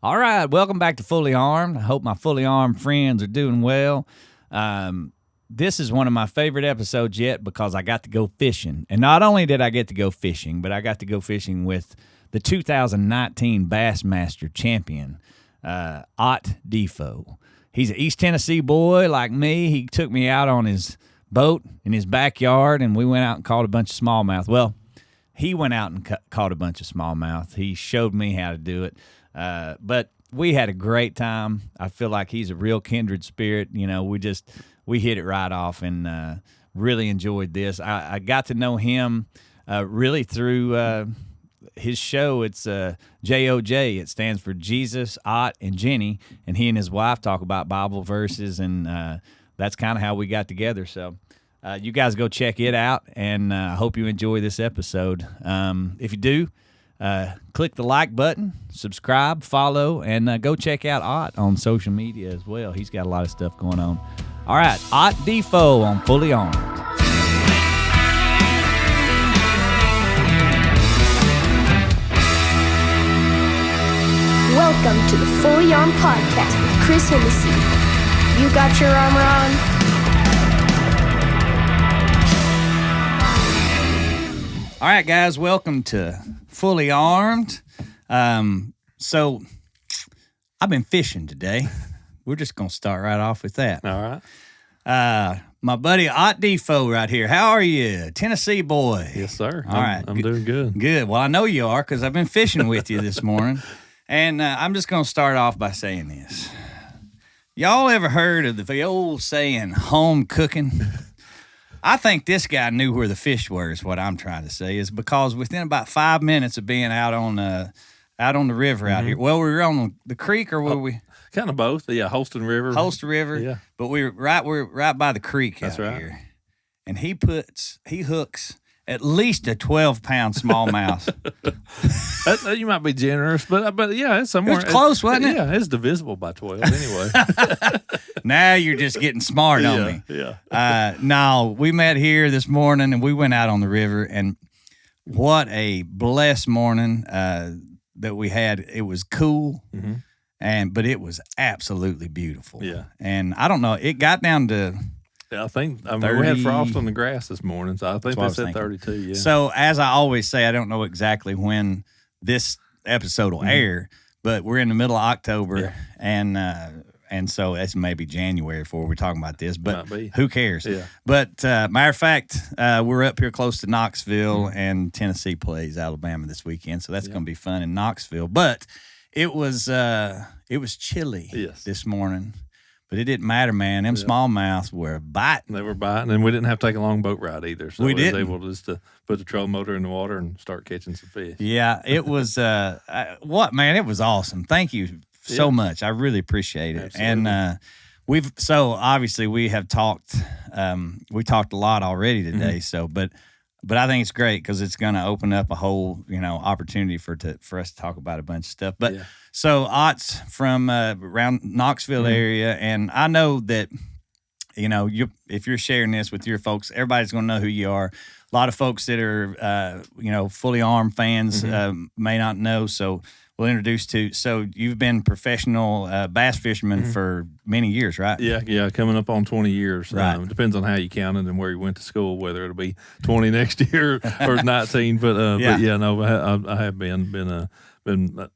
All right, welcome back to Fully Armed. I hope my Fully Armed friends are doing well. This is one of my favorite episodes yet because I got to go fishing. And not only did I get to go fishing, but I got to go fishing with the 2019 Bassmaster champion, Ott DeFoe. He's an East Tennessee boy like me. He took me out on his boat in his backyard, and we went out and caught a bunch of smallmouth. Well, he went out and caught a bunch of smallmouth. He showed me how to do it. But we had a great time. I feel like he's a real kindred spirit. You know, we hit it right off and really enjoyed this. I got to know him really through his show. It's JOJ. It stands for Jesus, Ott, and Jenny. And he and his wife talk about Bible verses, and that's kind of how we got together. So you guys go check it out, and I hope you enjoy this episode. If you do, click the like button, subscribe, follow, and go check out Ott on social media as well. He's got a lot of stuff going on. All right, Ott DeFoe on Fully Armed. Welcome to the Fully Armed Podcast with Chris Hennessee. You got your armor on? All right, guys, welcome to Fully Armed. So I've been fishing today. We're just going to start right off with that. All right. My buddy Ott DeFoe right here. How are you? Tennessee boy. Yes, sir. All right. I'm doing good. Good. Well, I know you are because I've been fishing with you this morning. And I'm just going to start off by saying this. Y'all ever heard of the old saying, home cooking? I think this guy knew where the fish were, is what I'm trying to say, is because within about 5 minutes of being out on the river out here. Well, we were on the creek, or were we? Kind of both. Yeah, Holston River. Holston River. Yeah. But we're right by the creek out here. And he hooks at least a 12-pound smallmouth. You might be generous, but yeah, it's somewhere. It's close, wasn't it? Yeah, it's divisible by 12 anyway. Now you're just getting smart on me. Yeah. No, we met here this morning, and we went out on the river, and what a blessed morning that we had. It was cool, but it was absolutely beautiful. Yeah. And I don't know, it got down to... Yeah, we had frost on the grass this morning, so I think they said 32, yeah. So, as I always say, I don't know exactly when this episode will air, but we're in the middle of October, and so it's maybe January before we're talking about this, but who cares? Yeah. But matter of fact, we're up here close to Knoxville, and Tennessee plays Alabama this weekend, so that's going to be fun in Knoxville. But it was chilly this morning. But it didn't matter, man. Them smallmouths were biting. They were biting, and we didn't have to take a long boat ride either. So we was able just to put the trolling motor in the water and start catching some fish. Yeah, it was man, it was awesome. Thank you so much. I really appreciate it. Absolutely. And obviously we have talked we talked a lot already today, but I think it's great because it's going to open up a whole, opportunity for us to talk about a bunch of stuff. But so Ott's from around Knoxville area, and I know that, if you're sharing this with your folks, everybody's going to know who you are. A lot of folks that are, Fully Armed fans may not know, so we'll introduce to. So you've been professional bass fisherman for many years, right? Yeah, coming up on 20 years. Right. Depends on how you count it and where you went to school, whether it'll be 20 next year or 19. But I have been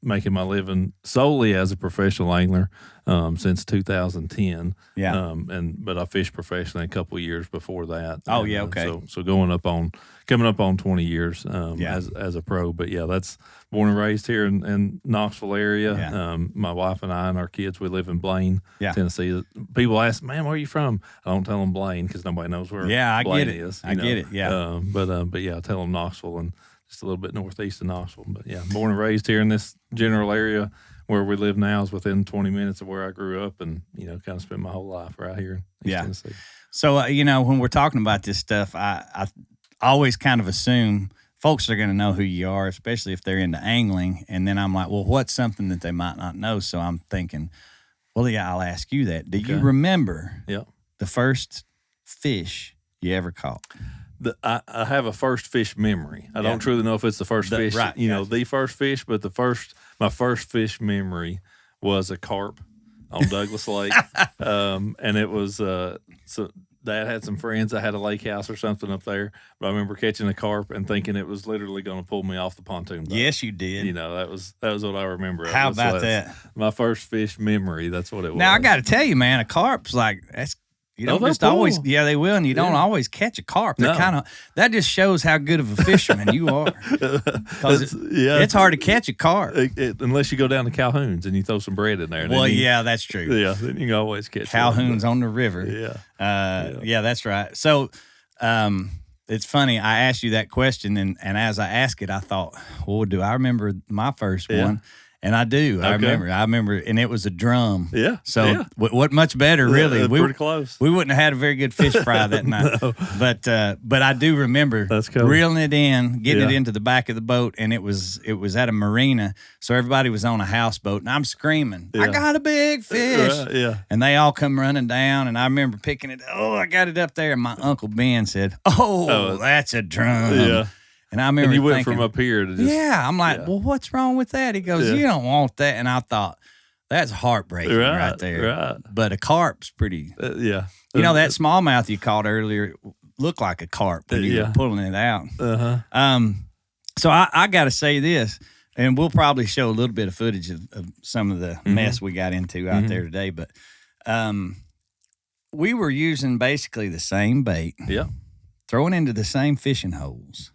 making my living solely as a professional angler since 2010. Yeah. But I fished professionally a couple of years before that. Oh, yeah, okay. So coming up on 20 years as a pro. But yeah, that's born and raised here in Knoxville area. Yeah. My wife and I and our kids, we live in Blaine, Tennessee. People ask, man, where are you from? I don't tell them Blaine because nobody knows where Blaine is. I get it. Yeah. But yeah, I tell them Knoxville and just a little bit northeast of Knoxville. But yeah, born and raised here in this general area. Where we live now is within 20 minutes of where I grew up, and kind of spent my whole life right here in East Tennessee. So when we're talking about this stuff, I always kind of assume folks are going to know who you are, especially if they're into angling. And then I'm like, well, what's something that they might not know? So I'm thinking, well, yeah, I'll ask you that. Do you remember the first fish you ever caught? I have a first fish memory. I don't truly know if it's the first fish, right, the first fish, but the first my first fish memory was a carp on Douglas Lake, and it was so. Dad had some friends that had a lake house or something up there, but I remember catching a carp and thinking it was literally going to pull me off the pontoon boat. Yes, you did. You know, that was what I remember. How about that? My first fish memory. That's what it was. Now I got to tell you, man, a carp's like that's. You don't just always, they will, and you don't always catch a carp. They're kind of that just shows how good of a fisherman you are. Because it's hard to catch a carp unless you go down to Calhoun's and you throw some bread in there. Well, that's true. Yeah, then you can always catch Calhoun's on the river. Yeah, that's right. So, it's funny. I asked you that question, and as I asked it, I thought, well, do I remember my first one? And I do. Okay. I remember, and it was a drum. Yeah. So what much better, really? Pretty close. We wouldn't have had a very good fish fry that night. No. But I do remember reeling it in, getting it into the back of the boat, and it was at a marina, so everybody was on a houseboat, and I'm screaming, I got a big fish. Yeah. And they all come running down, and I remember picking it. Oh, I got it up there, and my Uncle Ben said, oh that's a drum. Yeah. And I remember you went thinking, from up here to just... I'm like, well, what's wrong with that? He goes, you don't want that. And I thought, that's heartbreaking right there. Right. But a carp's pretty... yeah. You know, that smallmouth you caught earlier looked like a carp when you were pulling it out. Uh-huh. So I got to say this, and we'll probably show a little bit of footage of some of the mess we got into out there today. But we were using basically the same bait. Yeah. Throwing into the same fishing holes.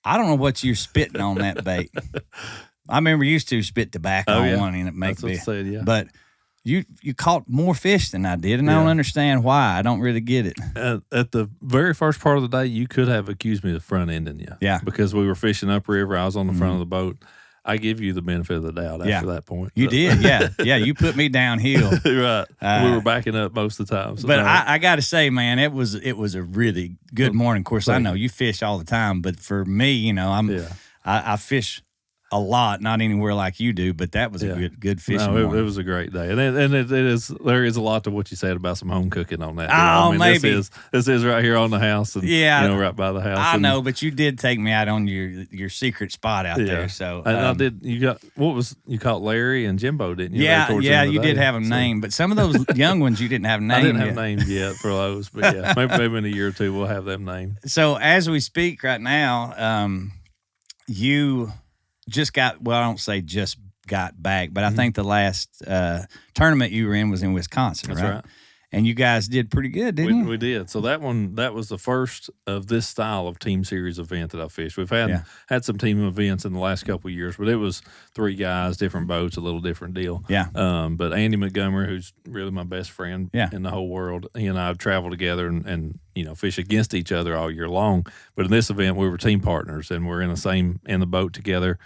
I don't know what you're spitting on that bait. I remember you used to spit tobacco on one and it makes me. But you caught more fish than I did, and I don't understand why. I don't really get it. At the very first part of the day, you could have accused me of front ending you. Yeah. Because we were fishing upriver. I was on the front of the boat. I give you the benefit of the doubt after that point. You did, yeah. Yeah, you put me downhill. Right. We were backing up most of the time. So but I got to say, man, it was a really good morning. Of course, I know you fish all the time, but for me, you know, I fish a lot, not anywhere like you do, but that was a good fishing morning. It was a great day. And it is, there is a lot to what you said about some home cooking on that. Maybe. This is right here on the house and right by the house. I know, but you did take me out on your secret spot out there. So I did. You caught Larry and Jimbo, didn't you? Yeah, you did have them named, but some of those young ones you didn't have named. I didn't have names yet for those, but maybe in a year or two we'll have them named. So as we speak right now, you just got, well, I don't say just got back, but I think the last tournament you were in was in Wisconsin, That's right. And you guys did pretty good, didn't you? We did. So that was the first of this style of team series event that I fished. We've had some team events in the last couple of years, but it was 3 guys, different boats, a little different deal. Yeah. But Andy Montgomery, who's really my best friend in the whole world, he and I have traveled together and fish against each other all year long. But in this event, we were team partners, and we're in the boat together,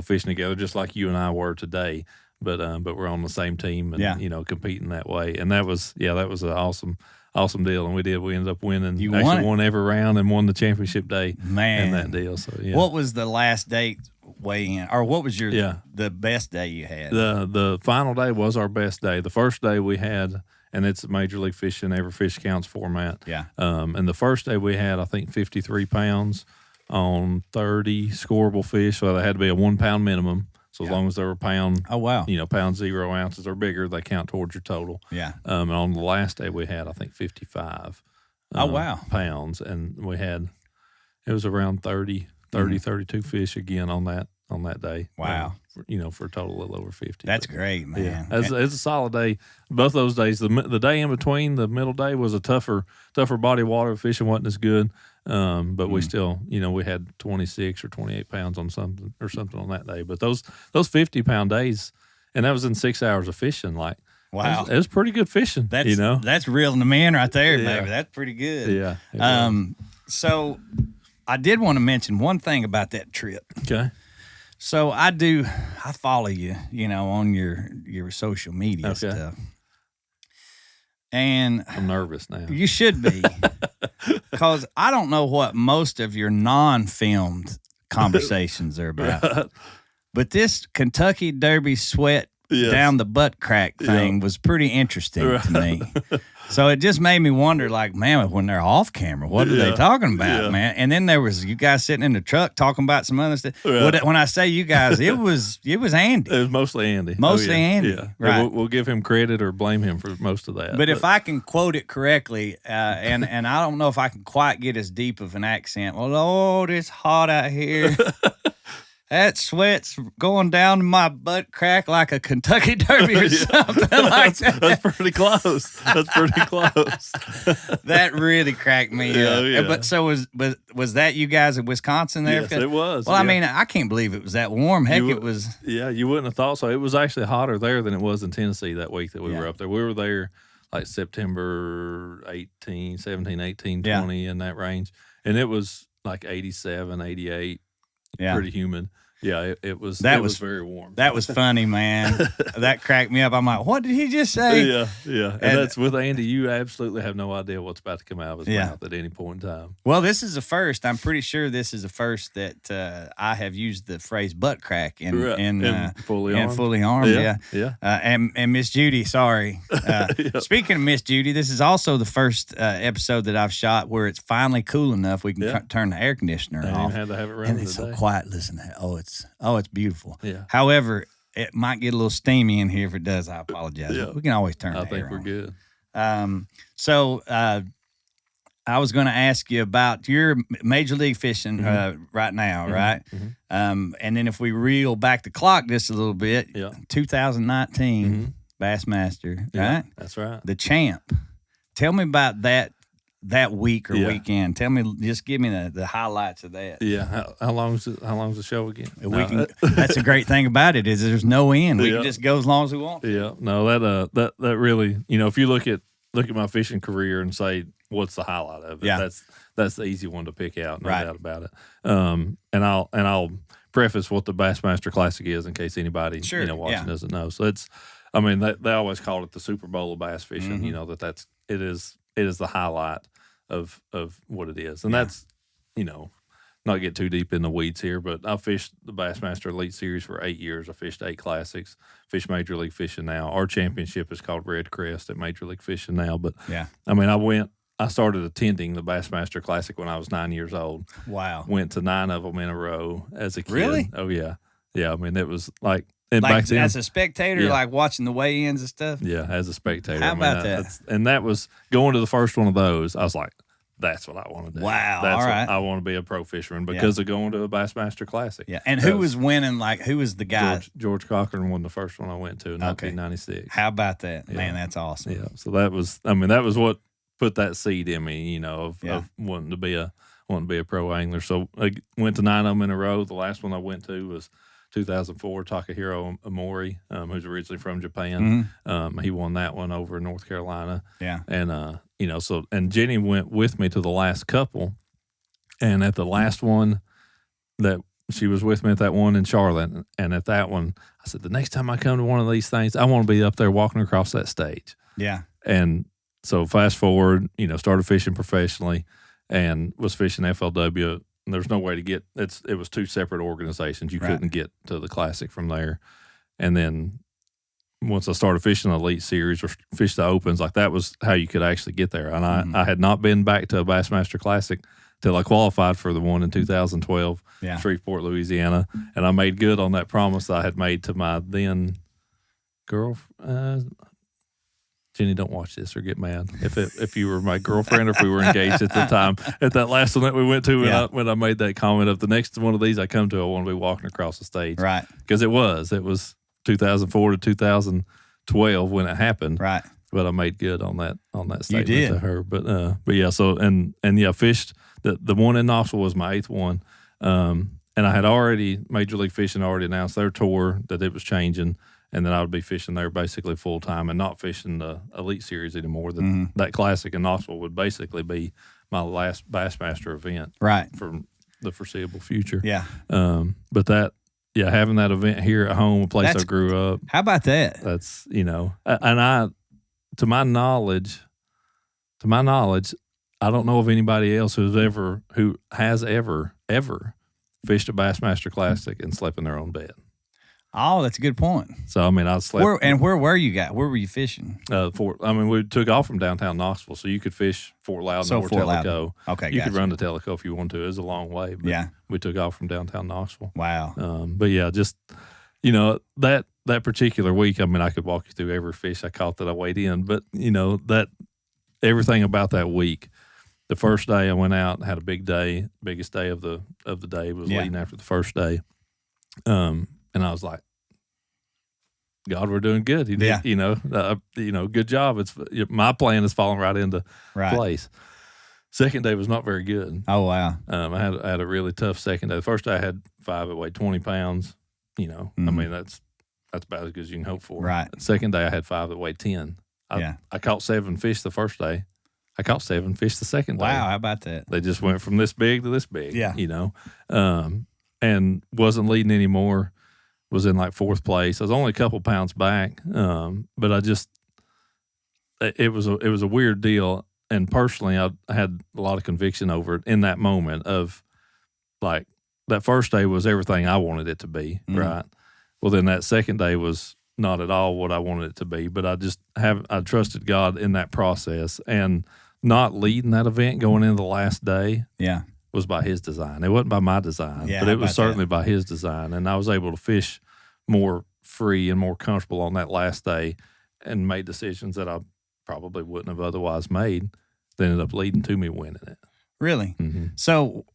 fishing together, just like you and I were today. But we're on the same team and competing that way, and that was an awesome deal, and we ended up winning. You won every round and won the championship day, man, in that deal. So what was the last date weigh in, or what was the best day you had? The final day was our best day. The first day we had, and it's a Major League Fishing, every fish counts format. Yeah. And the first day we had, I think, 53 pounds on 30 scoreable fish, so they had to be a 1 pound minimum. So as long as they're a pound, pound 0 ounces or bigger, they count towards your total. Yeah. And on the last day we had, I think, 55 pounds, and it was around 32 fish again on that day. Wow. For a total of over 50. That's great, man. Yeah. It's a solid day. Both those days, the day in between, the middle day was a tougher body of water. Fishing wasn't as good. But we still, we had 26 or 28 pounds on something on that day. But those 50-pound days, and that was in 6 hours of fishing. Like, wow, it was pretty good fishing. That's reeling the man right there, baby. That's pretty good. Yeah. So I did want to mention one thing about that trip. Okay. So I follow you, on your social media stuff. And I'm nervous now. You should be. Because I don't know what most of your non-filmed conversations are about. But this Kentucky Derby sweat down the butt crack thing was pretty interesting to me. So it just made me wonder, like, man, when they're off camera, what are they talking about, man? And then there was you guys sitting in the truck talking about some other stuff. When I say you guys, it was Andy. It was mostly Andy. Andy. Yeah. Right. We'll give him credit or blame him for most of that. But if I can quote it correctly, and I don't know if I can quite get as deep of an accent. Well, Lord, it's hot out here. That sweat's going down my butt crack like a Kentucky Derby or something like that. That's pretty close. That really cracked me up. Yeah. But so was that you guys in Wisconsin there? Yes, it was. Well, I mean, I can't believe it was that warm. Heck, it was. Yeah, you wouldn't have thought so. It was actually hotter there than it was in Tennessee that week that we were up there. We were there like September 18, 17, 18, 20 in that range. And it was like 87, 88. Pretty humid. Yeah, it was very warm. That was funny, man. That cracked me up. I'm like, what did he just say? Yeah. And that's with Andy. You absolutely have no idea what's about to come out of his mouth at any point in time. Well, this is the first. I'm pretty sure this is the first that I have used the phrase butt crack in fully armed. Fully armed. Yeah. And Miss Judy, sorry. Speaking of Miss Judy, this is also the first episode that I've shot where it's finally cool enough we can turn the air conditioner off. Had to have it running and it's today. so quiet. Listen, it's beautiful. Yeah. However, it might get a little steamy in here. If it does, I apologize. We can always turn. I think we're good. So I was going to ask you about your Major League Fishing right now, right? Mm-hmm. And then if we reel back the clock just a little bit, 2019 Bassmaster, right? That's right. The champ. Tell me about that week or weekend. Tell me, just give me the highlights of that. Yeah. How long's the show again? That's a great thing about it is there's no end. We can just go as long as we want. Yeah. No, that really, if you look at my fishing career and say what's the highlight of it, that's the easy one to pick out, no doubt about it. And I'll preface what the Bassmaster Classic is in case anybody watching doesn't know. So they always call it the Super Bowl of bass fishing. It is the highlight of what it is. And that's, not get too deep in the weeds here, but I fished the Bassmaster Elite Series for 8 years. I fished 8 classics, fished Major League Fishing now. Our championship is called Red Crest at Major League Fishing now. But I started attending the Bassmaster Classic when I was 9 years old. Wow. Went to 9 of them in a row as a kid. Really? Oh, yeah. Yeah, it was like... And back then, as a spectator, like watching the weigh-ins and stuff? Yeah, as a spectator. How about that? And that was going to the first one of those. I was like, that's what I want to do. Wow, that's all right. I want to be a pro fisherman because of going to a Bassmaster Classic. Yeah, and who was winning? Like, who was the guy? George Cochran won the first one I went to in 1996. How about that? Man, that's awesome. Yeah, so that was what put that seed in me, of wanting to be a pro angler. So I went to 9 of them in a row. The last one I went to was 2004, Takahiro Omori, who's originally from Japan. Mm-hmm. He won that one over in North Carolina. Yeah. And, and Jenny went with me to the last couple. And at the last one that she was with me at that one in Charlotte. And at that one, I said, the next time I come to one of these things, I want to be up there walking across that stage. Yeah. And so fast forward, started fishing professionally and was fishing FLW. And there's no way to get it was 2 separate organizations. You couldn't get to the Classic from there. And then once I started fishing the Elite Series or fish the Opens, like that was how you could actually get there. And I had not been back to a Bassmaster Classic till I qualified for the one in 2012, Shreveport, Louisiana. And I made good on that promise that I had made to my then girlfriend. Jenny, don't watch this or get mad. If you were my girlfriend or if we were engaged at the time, at that last one that we went to when I made that comment of the next one of these I come to, I want to be walking across the stage. Right. Because it was 2004 to 2012 when it happened. Right. But I made good on that statement you did. to her. But yeah, so and fished the one in Knoxville was my 8th one. And I had Major League Fishing already announced their tour that it was changing. And then I would be fishing there basically full time and not fishing the Elite Series anymore. That Classic in Knoxville would basically be my last Bassmaster event, for the foreseeable future. Yeah. But having that event here at home, a place I grew up. How about that? That's and to my knowledge, I don't know of anybody else who has ever fished a Bassmaster Classic and slept in their own bed. Oh, that's a good point. So I mean, I slept. Where were you guys? Where were you fishing? We took off from downtown Knoxville, so you could fish Fort Loudon or Tellico. Okay, you could run to Tellico if you wanted to. It was a long way, but we took off from downtown Knoxville. Wow. But yeah, just that particular week, I mean, I could walk you through every fish I caught that I weighed in, but that everything about that week. The first day I went out and had a big day, biggest day of the day was leading after the first day. And I was like, God, we're doing good. He did, good job. It's my plan is falling right into place. Second day was not very good. Oh wow. I had a really tough second day. The first day I had 5 that weighed 20 pounds. I mean that's about as good as you can hope for. Right. The second day I had 5 that weighed 10. I caught 7 fish the first day. I caught 7 fish the second day. Wow, how about that? They just went from this big to this big. Yeah. And wasn't leading anymore. Was in like 4th place. I was only a couple pounds back, but it was a weird deal. And personally, I had a lot of conviction over it in that moment of like that first day was everything I wanted it to be, right? Well, then that second day was not at all what I wanted it to be, but I trusted God in that process, and not leading that event going into the last day. Yeah. Was by His design. It wasn't by my design, but it was certainly by His design. And I was able to fish more free and more comfortable on that last day and made decisions that I probably wouldn't have otherwise made that ended up leading to me winning it. Really? Mm-hmm. So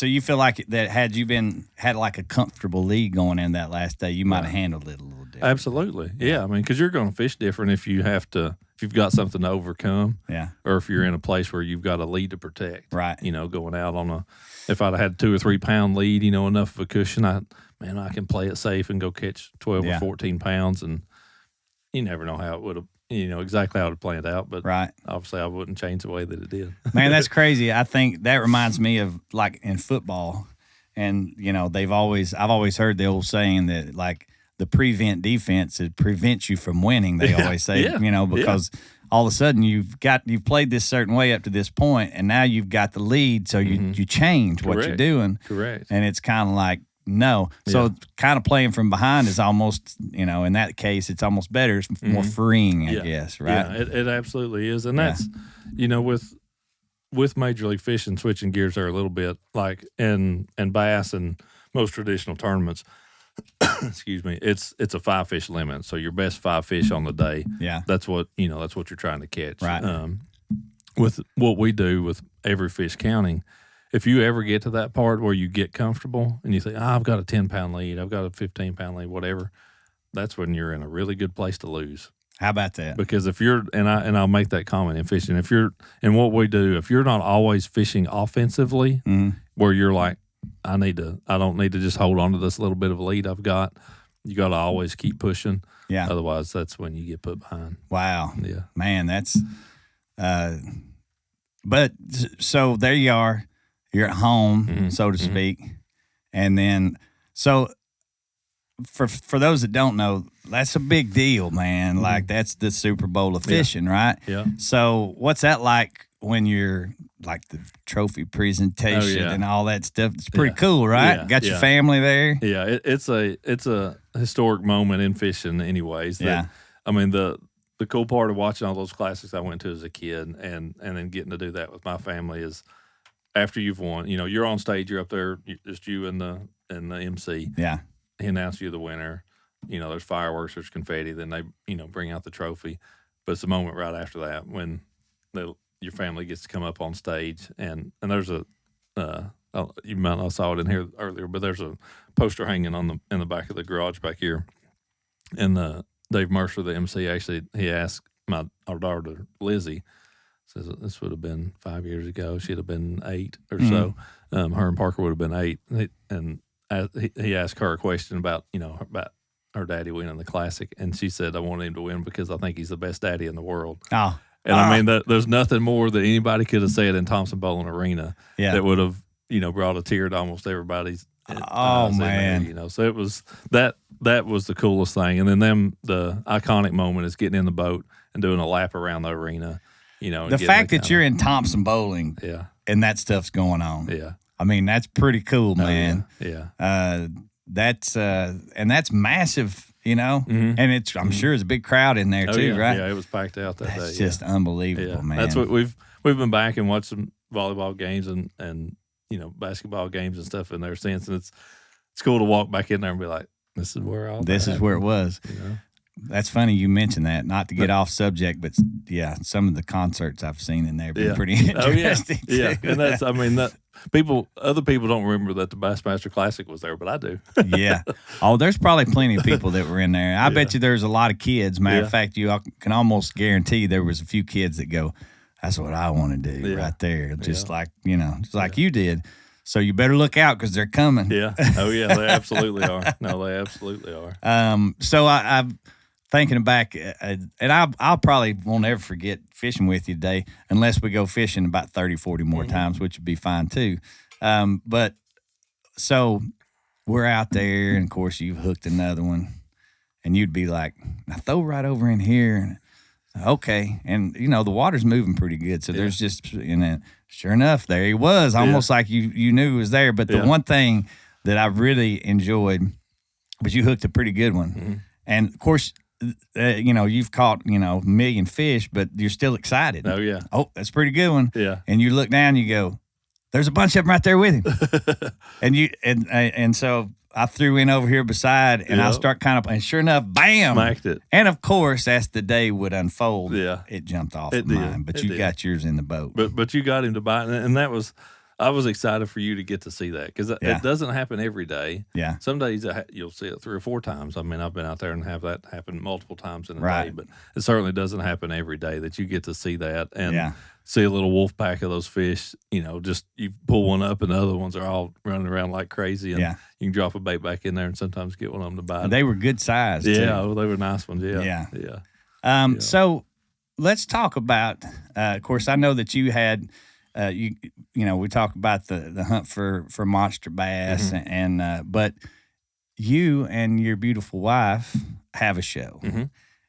you feel like that had you had like a comfortable lead going in that last day, you might have handled it a little different. Absolutely. Yeah. I mean, because you're going to fish different if you've got something to overcome. Yeah. Or if you're in a place where you've got a lead to protect. Right. Going out if I'd had 2 or 3 pound lead, enough of a cushion, I can play it safe and go catch 12 or 14 pounds. And you never know how it would have, exactly how it planned out. But obviously I wouldn't change the way that it did. Man, that's crazy. I think that reminds me of like in football. And, I've always heard the old saying that like the prevent defense, it prevents you from winning. They always say, because all of a sudden you've played this certain way up to this point, and now you've got the lead, so you change what you're doing. Correct. And it's kind of like, no. So kind of playing from behind is almost, in that case, it's almost better. It's more freeing, I guess, right? Yeah, it absolutely is. And that's, with Major League Fishing, switching gears there a little bit, like and bass and most traditional tournaments, excuse me, it's a 5 fish limit. So your best 5 fish on the day. Yeah. That's what you're trying to catch. Right. With what we do with every fish counting, if you ever get to that part where you get comfortable and you think, I've got a 10-pound lead, I've got a 15-pound lead, whatever, that's when you're in a really good place to lose. How about that? Because if you're, and I'll make that comment in fishing, if you're, and what we do, if you're not always fishing offensively, where you're like, I don't need to just hold on to this little bit of a lead I've got. You got to always keep pushing. Yeah. Otherwise, that's when you get put behind. Wow. Yeah. Man, that's, but so there you are. You're at home, so to speak. And then, so for those that don't know, that's a big deal, man. Like that's the Super Bowl of fishing, right? Yeah. So what's that like when you're like the trophy presentation and all that stuff? It's pretty cool, right? Yeah. Got your family there. Yeah, it's a historic moment in fishing, anyways. I mean the cool part of watching all those classics I went to as a kid, and then getting to do that with my family is after you've won. You're on stage, you're up there, just you and the MC. Yeah. He announced you the winner. There's fireworks, there's confetti, then they, bring out the trophy. But it's the moment right after that when your family gets to come up on stage, and there's a you might not saw it in here earlier, but there's a poster hanging in the back of the garage back here. And Dave Mercer, the MC, actually he asked our daughter Lizzie, says this would have been 5 years ago. She'd have been 8 or so. Her and Parker would have been 8, and he asked her a question about about her daddy winning the Classic, and she said, I want him to win because I think he's the best daddy in the world. Oh. And I mean, there's nothing more that anybody could have said in Thompson Bowling Arena that would have, brought a tear to almost everybody's eyes man. There, So it was that was the coolest thing. And then the iconic moment is getting in the boat and doing a lap around the arena. The fact that you're in Thompson Bowling, and that stuff's going on. Yeah. I mean, that's pretty cool, man. Yeah. that's and that's massive, and I'm sure it's a big crowd in there too, yeah. right? Yeah, it was packed out that day. That's just unbelievable, man. That's what we've been back and watched some volleyball games and basketball games and stuff in there since, and it's cool to walk back in there and be like, this is where it was. That's funny you mentioned that. Not to get off subject, but yeah, some of the concerts I've seen in there have been pretty interesting. Oh, yeah. And that's, other people don't remember that the Bassmaster Classic was there, but I do. Yeah. Oh, there's probably plenty of people that were in there. I bet you there's a lot of kids. Matter of fact, you can almost guarantee there was a few kids that go, that's what I want to do right there. Just like, like you did. So you better look out because they're coming. Yeah. Oh, yeah. They absolutely are. No, they absolutely are. So I'm thinking back, and I'll probably won't ever forget fishing with you today unless we go fishing about 30, 40 more times, which would be fine too. But so we're out there, and of course you've hooked another one, and you'd be like, now throw right over in here. Okay. And, the water's moving pretty good. So there's just, sure enough, there he was, almost like you knew he was there. But the one thing that I really enjoyed was you hooked a pretty good one. Mm-hmm. And, of course, you've caught, a million fish, but you're still excited. Oh, yeah. Oh, that's a pretty good one. Yeah. And you look down, you go, there's a bunch of them right there with him. and so I threw in over here beside, and I start and sure enough, bam! Smacked it. And of course, as the day would unfold, it jumped off of mine. But you got yours in the boat. But you got him to bite, and that was, I was excited for you to get to see that because it doesn't happen every day. Yeah. Some days you'll see it 3 or 4 times. I mean, I've been out there and have that happen multiple times in a day, but it certainly doesn't happen every day that you get to see that and see a little wolf pack of those fish. Just you pull one up and the other ones are all running around like crazy, and you can drop a bait back in there and sometimes get one of them to bite. They were good size. Too. Yeah, they were nice ones. Yeah. So let's talk about. Of course, I know that you had. We talk about the hunt for monster bass, but you and your beautiful wife have a show,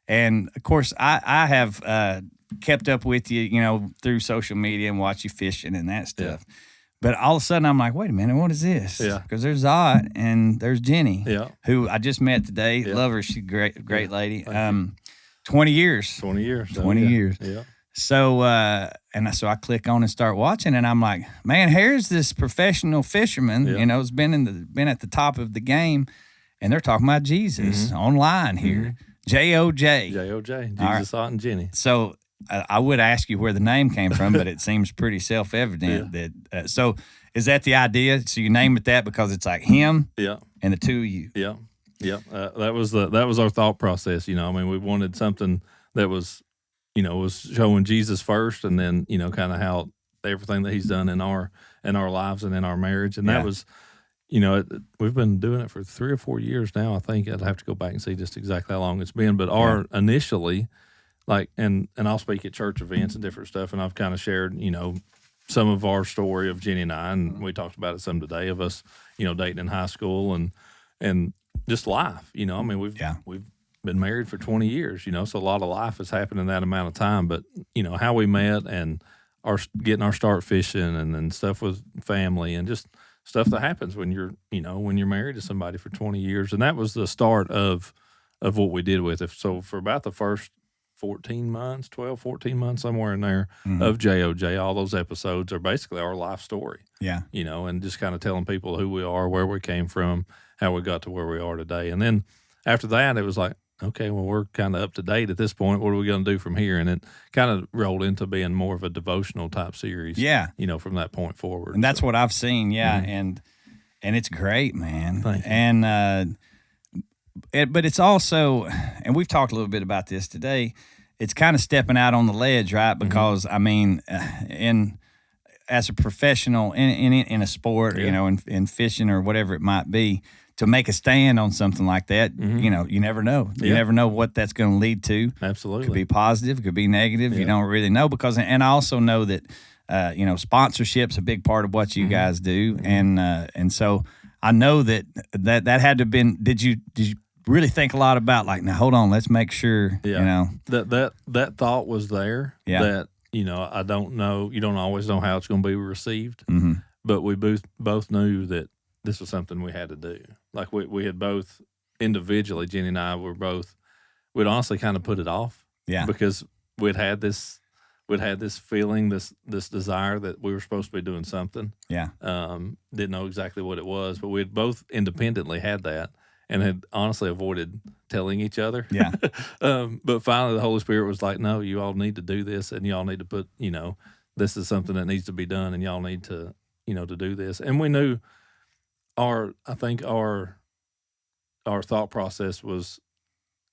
and of course I have kept up with you, through social media and watch you fishing and that stuff. Yeah. But all of a sudden I'm like, wait a minute, what is this? Yeah. Because there's Ott and there's Jenny, who I just met today. Yeah. Love her, she's great lady. 20 years. 20 years. 20 years. Yeah. So, so I click on and start watching, and I'm like, man, here's this professional fisherman, has been at the top of the game, and they're talking about Jesus online here. J-O-J. J-O-J. Jesus, Ott, and Jenny. So I would ask you where the name came from, but it seems pretty self-evident that, so is that the idea? So you name it that because it's like him and the two of you. Yeah. Yeah. That was our thought process. We wanted something that was, was showing Jesus first, and then, kind of how everything that he's done in our lives and in our marriage. And that was, we've been doing it for 3 or 4 years now. I think I'd have to go back and see just exactly how long it's been. But our initially, and I'll speak at church events and different stuff, and I've kind of shared, some of our story of Jenny and I, and we talked about it some today of us, dating in high school and just life. We've been married for 20 years, so a lot of life has happened in that amount of time. But, how we met and getting our start fishing and stuff with family and just stuff that happens when you're married to somebody for 20 years. And that was the start of what we did with it. So for about the first 14 months, somewhere in there of JOJ, all those episodes are basically our life story. Yeah. And just kind of telling people who we are, where we came from, how we got to where we are today. And then after that, it was like, okay, well, we're kind of up to date at this point. What are we going to do from here? And it kind of rolled into being more of a devotional type series. Yeah. From that point forward. And that's what I've seen. Yeah. And it's great, man. Thank you. And, but it's also, and we've talked a little bit about this today, it's kind of stepping out on the ledge, right? Because, as a professional in a sport, in fishing or whatever it might be, to make a stand on something like that, you never know. You never know what that's going to lead to. Absolutely. It could be positive, it could be negative. Yeah. You don't really know and I also know that, sponsorship's a big part of what you guys do. And so I know that had to have been, did you really think a lot about now, hold on, let's make sure, That thought was there. Yeah. That, I don't know, you don't always know how it's going to be received, but we both knew that this was something we had to do. like we had both individually, Jenny and I we'd honestly kind of put it off. Yeah. Because we'd had this feeling, this desire that we were supposed to be doing something. Yeah. Didn't know exactly what it was, but we had both independently had that and had honestly avoided telling each other. Yeah. But finally the Holy Spirit was like, no, you all need to do this, and y'all need to put, this is something that needs to be done, and y'all need to, to do this. And we knew our thought process was,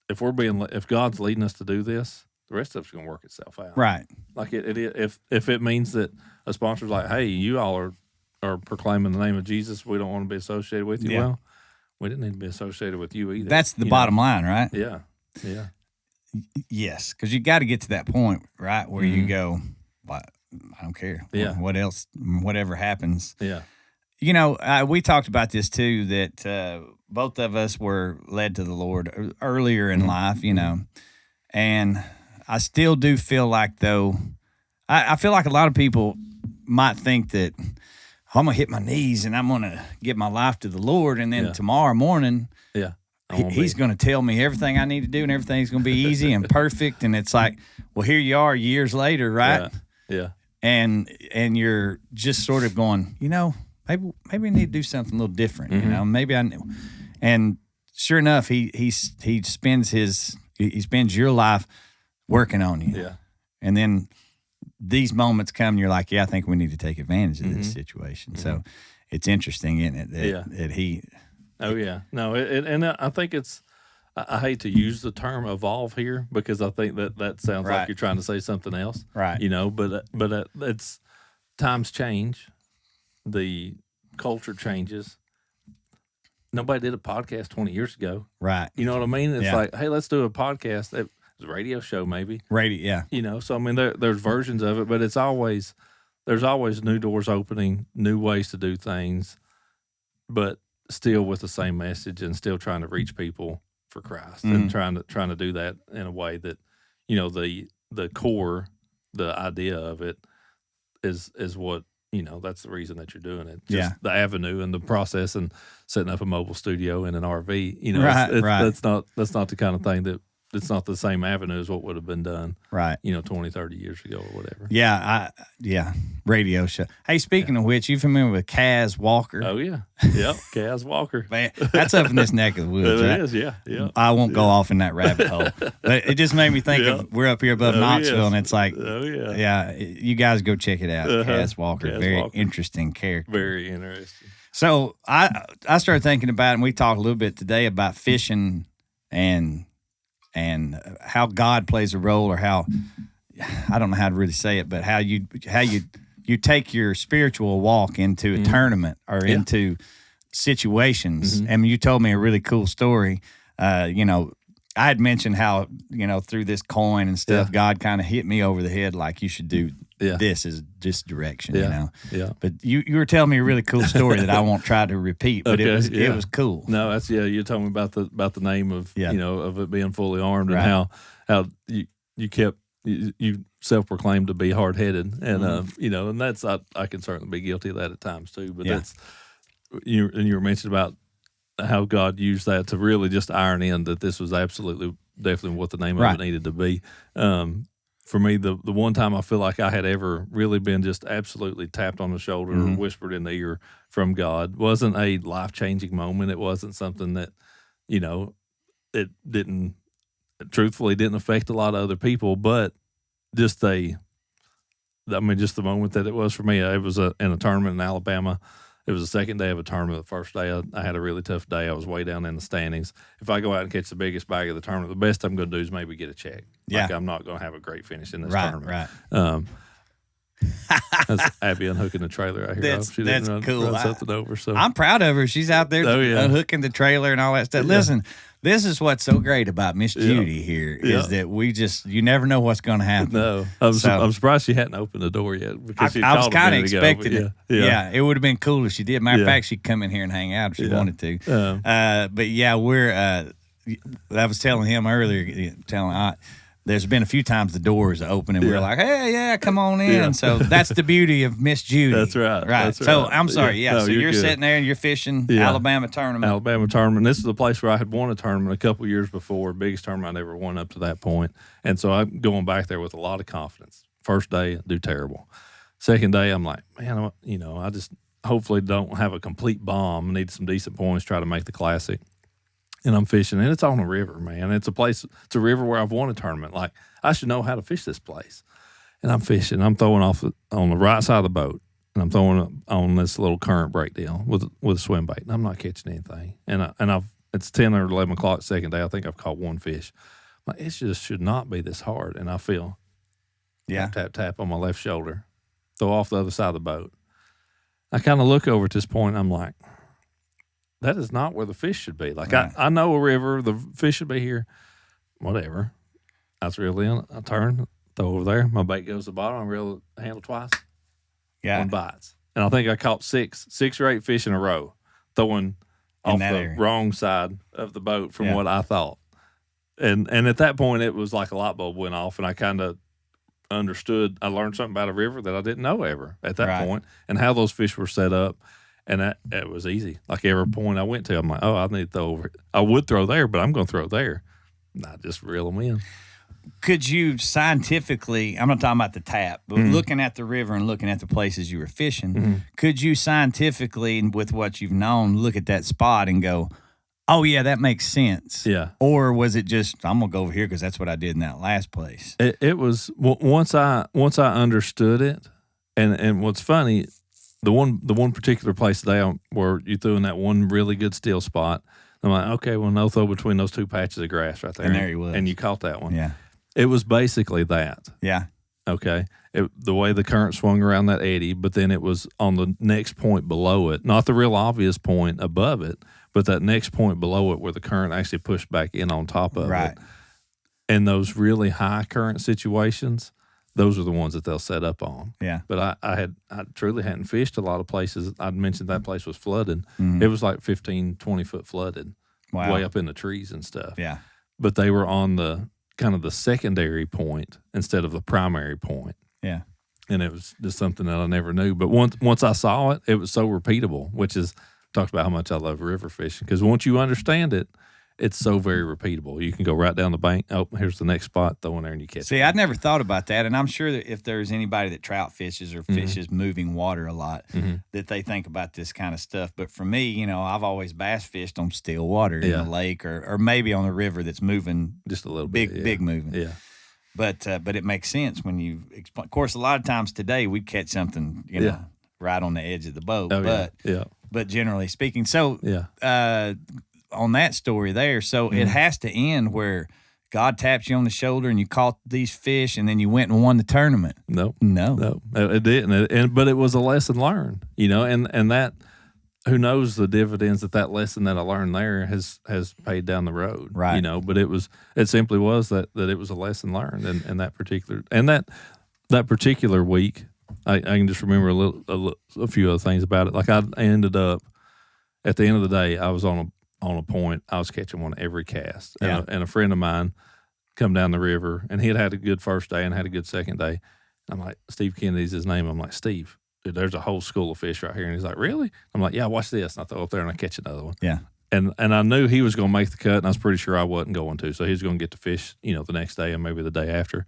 if God's leading us to do this, the rest of it's going to work itself out. Right. Like if it means that a sponsor's like, hey, you all are proclaiming the name of Jesus, we don't want to be associated with you. Yeah. Well, we didn't need to be associated with you either. That's the bottom line, right? Yeah. Yeah. Yes, because you got to get to that point, right, where you go, well, I don't care. Yeah. What else? Whatever happens. Yeah. We talked about this too, that both of us were led to the Lord earlier in life, and I still do feel like, though, I feel like a lot of people might think that I'm going to hit my knees and I'm going to give my life to the Lord, and then tomorrow morning he's going to tell me everything I need to do and everything's going to be easy and perfect. And it's like, well, here you are years later, right? Yeah. And you're just sort of going, maybe we need to do something a little different, maybe and sure enough, he spends your life working on you. Yeah. And then these moments come and you're like, I think we need to take advantage of this situation. So it's interesting, isn't it? That he. Oh yeah. No, and I think I hate to use the term evolve here because I think that sounds like you're trying to say something else. Right. But it's times change. The culture changes. Nobody did a podcast 20 years ago. Right. You know what I mean? It's like, hey, let's do a podcast. It's a radio show maybe. Radio, yeah. So I mean there's versions of it, but there's always new doors opening, new ways to do things, but still with the same message and still trying to reach people for Christ and trying to do that in a way that, the core, the idea of it is what, that's the reason that you're doing it. Just the avenue and the process and setting up a mobile studio in an RV. Right. That's not the kind of thing that it's not the same avenue as what would have been done. Right. 20, 30 years ago or whatever. Yeah. Radio show. Hey, speaking of which, you familiar with Kaz Walker? Oh yeah. Yep. Kaz Walker. Man, that's up in this neck of the woods. It right? is. Yeah. Yeah. I won't go off in that rabbit hole, but it just made me think of we're up here above Knoxville, and it's like, you guys go check it out. Kaz Walker, very interesting character. Very interesting. So I started thinking about it, and we talked a little bit today about fishing and how God plays a role, or how, I don't know how to really say it, but how you take your spiritual walk into a tournament or into situations. And you told me a really cool story. I had mentioned how, through this coin and stuff, God kind of hit me over the head like you should do this direction, Yeah. But you were telling me a really cool story that I won't try to repeat, but it was cool. No, that's you told me about the name of of it being fully armed and how you self-proclaimed to be hard-headed, and and that's I can certainly be guilty of that at times too. But that's you were mentioning about how God used that to really just iron in that this was definitely what the name of it needed to be. For me, the one time I feel like I had ever really been just absolutely tapped on the shoulder or whispered in the ear from God wasn't a life-changing moment. It wasn't something that, it truthfully didn't affect a lot of other people, but just the moment that it was for me. It was in a tournament in Alabama. It was the second day of a tournament. The first day, I had a really tough day. I was way down in the standings. If I go out and catch the biggest bag of the tournament, the best I'm going to do is maybe get a check. Like I'm not going to have a great finish in this tournament. Right. That's Abby unhooking the trailer out here. That's cool. Run something over. So I'm proud of her. She's out there unhooking the trailer and all that stuff. Listen, this is what's so great about Miss Judy here is that you never know what's going to happen. No, I'm surprised she hadn't opened the door yet because I was kind of expecting it. Yeah, it would have been cool if she did. Matter of fact, she'd come in here and hang out if she wanted to. But yeah, we're. I was telling him earlier, there's been a few times the doors open and we're Yeah. like, hey, yeah, come on in. Yeah. So that's the beauty of Miss Judy. That's right. Right. That's So right. I'm sorry. Yeah. No, So you're you're good. sitting there and you're fishing Yeah. Alabama tournament. Alabama tournament. This is the place where I had won a tournament a couple years before, biggest tournament I'd ever won up to that point. And so I'm going back there with a lot of confidence. First day, I do terrible. Second day, I'm like, man, I just hopefully don't have a complete bomb. I need some decent points, try to make the classic. And I'm fishing, and it's on a river, man. It's a river where I've won a tournament. Like, I should know how to fish this place. And I'm fishing. I'm throwing off on the right side of the boat, and I'm throwing on this little current break deal with a swim bait, and I'm not catching anything. It's 10 or 11 o'clock second day. I think I've caught one fish. I'm like, it just should not be this hard. And I feel tap on my left shoulder, throw off the other side of the boat. I kind of look over at this point, and I'm like, that is not where the fish should be. Like, right. I know a river, the fish should be here, whatever. I was real in, I turn, throw over there, my bait goes to the bottom, I reel the handle twice, one bites. And I think I caught six or eight fish in a row, throwing off the area. Wrong side of the boat from what I thought. And at that point, it was like a light bulb went off, and I kind of understood. I learned something about a river that I didn't know ever at that point, and how those fish were set up. And it was easy. Like every point I went to, I'm like, oh, I need to throw over. I would throw there, but I'm going to throw there. Not just reel them in. Could you scientifically, I'm not talking about the tap, but looking at the river and looking at the places you were fishing, could you scientifically, with what you've known, look at that spot and go, oh, yeah, that makes sense? Yeah. Or was it just, I'm going to go over here because that's what I did in that last place? It was, once I understood it, and what's funny, the one particular place today where you threw in that one really good still spot, I'm like, okay, well, no throw between those two patches of grass right there. And there he was. And you caught that one. Yeah. It was basically that. Yeah. Okay. The way the current swung around that eddy, but then it was on the next point below it, not the real obvious point above it, but that next point below it where the current actually pushed back in on top of it. And those really high current situations, those are the ones that they'll set up on. Yeah. But I truly hadn't fished a lot of places. I'd mentioned that place was flooded. It was like 15, 20 foot flooded. Wow. Way up in the trees and stuff. Yeah. But they were on the kind of the secondary point instead of the primary point. Yeah. And it was just something that I never knew. But once I saw it, it was so repeatable, which is, talked about how much I love river fishing. Because once you understand it, it's so very repeatable. You can go right down the bank. Oh, here's the next spot. Throw in there and you catch it. See, I'd never thought about that. And I'm sure that if there's anybody that trout fishes or fishes moving water a lot, that they think about this kind of stuff. But for me, I've always bass fished on still water in the lake or maybe on a river that's moving just a little bit. Big moving. Yeah. But it makes sense when you explain. Of course, a lot of times today we'd catch something, right on the edge of the boat. Oh, but generally speaking, so on that story there, so it has to end where God taps you on the shoulder and you caught these fish and then you went and won the tournament. No, No, it didn't. But it was a lesson learned, and that, who knows the dividends that lesson that I learned there has paid down the road, right? But it simply was that it was a lesson learned, and that particular week, I can just remember a few other things about it. Like I ended up at the end of the day, I was on a point, I was catching one every cast, and a friend of mine come down the river, and he had a good first day and had a good second day. I'm like, Steve Kennedy's his name. I'm like, Steve, dude, there's a whole school of fish right here. And he's like, really? I'm like, yeah, watch this. And I throw up there and I catch another one. Yeah. And I knew he was going to make the cut, and I was pretty sure I wasn't going to. So he was going to get to fish, the next day and maybe the day after.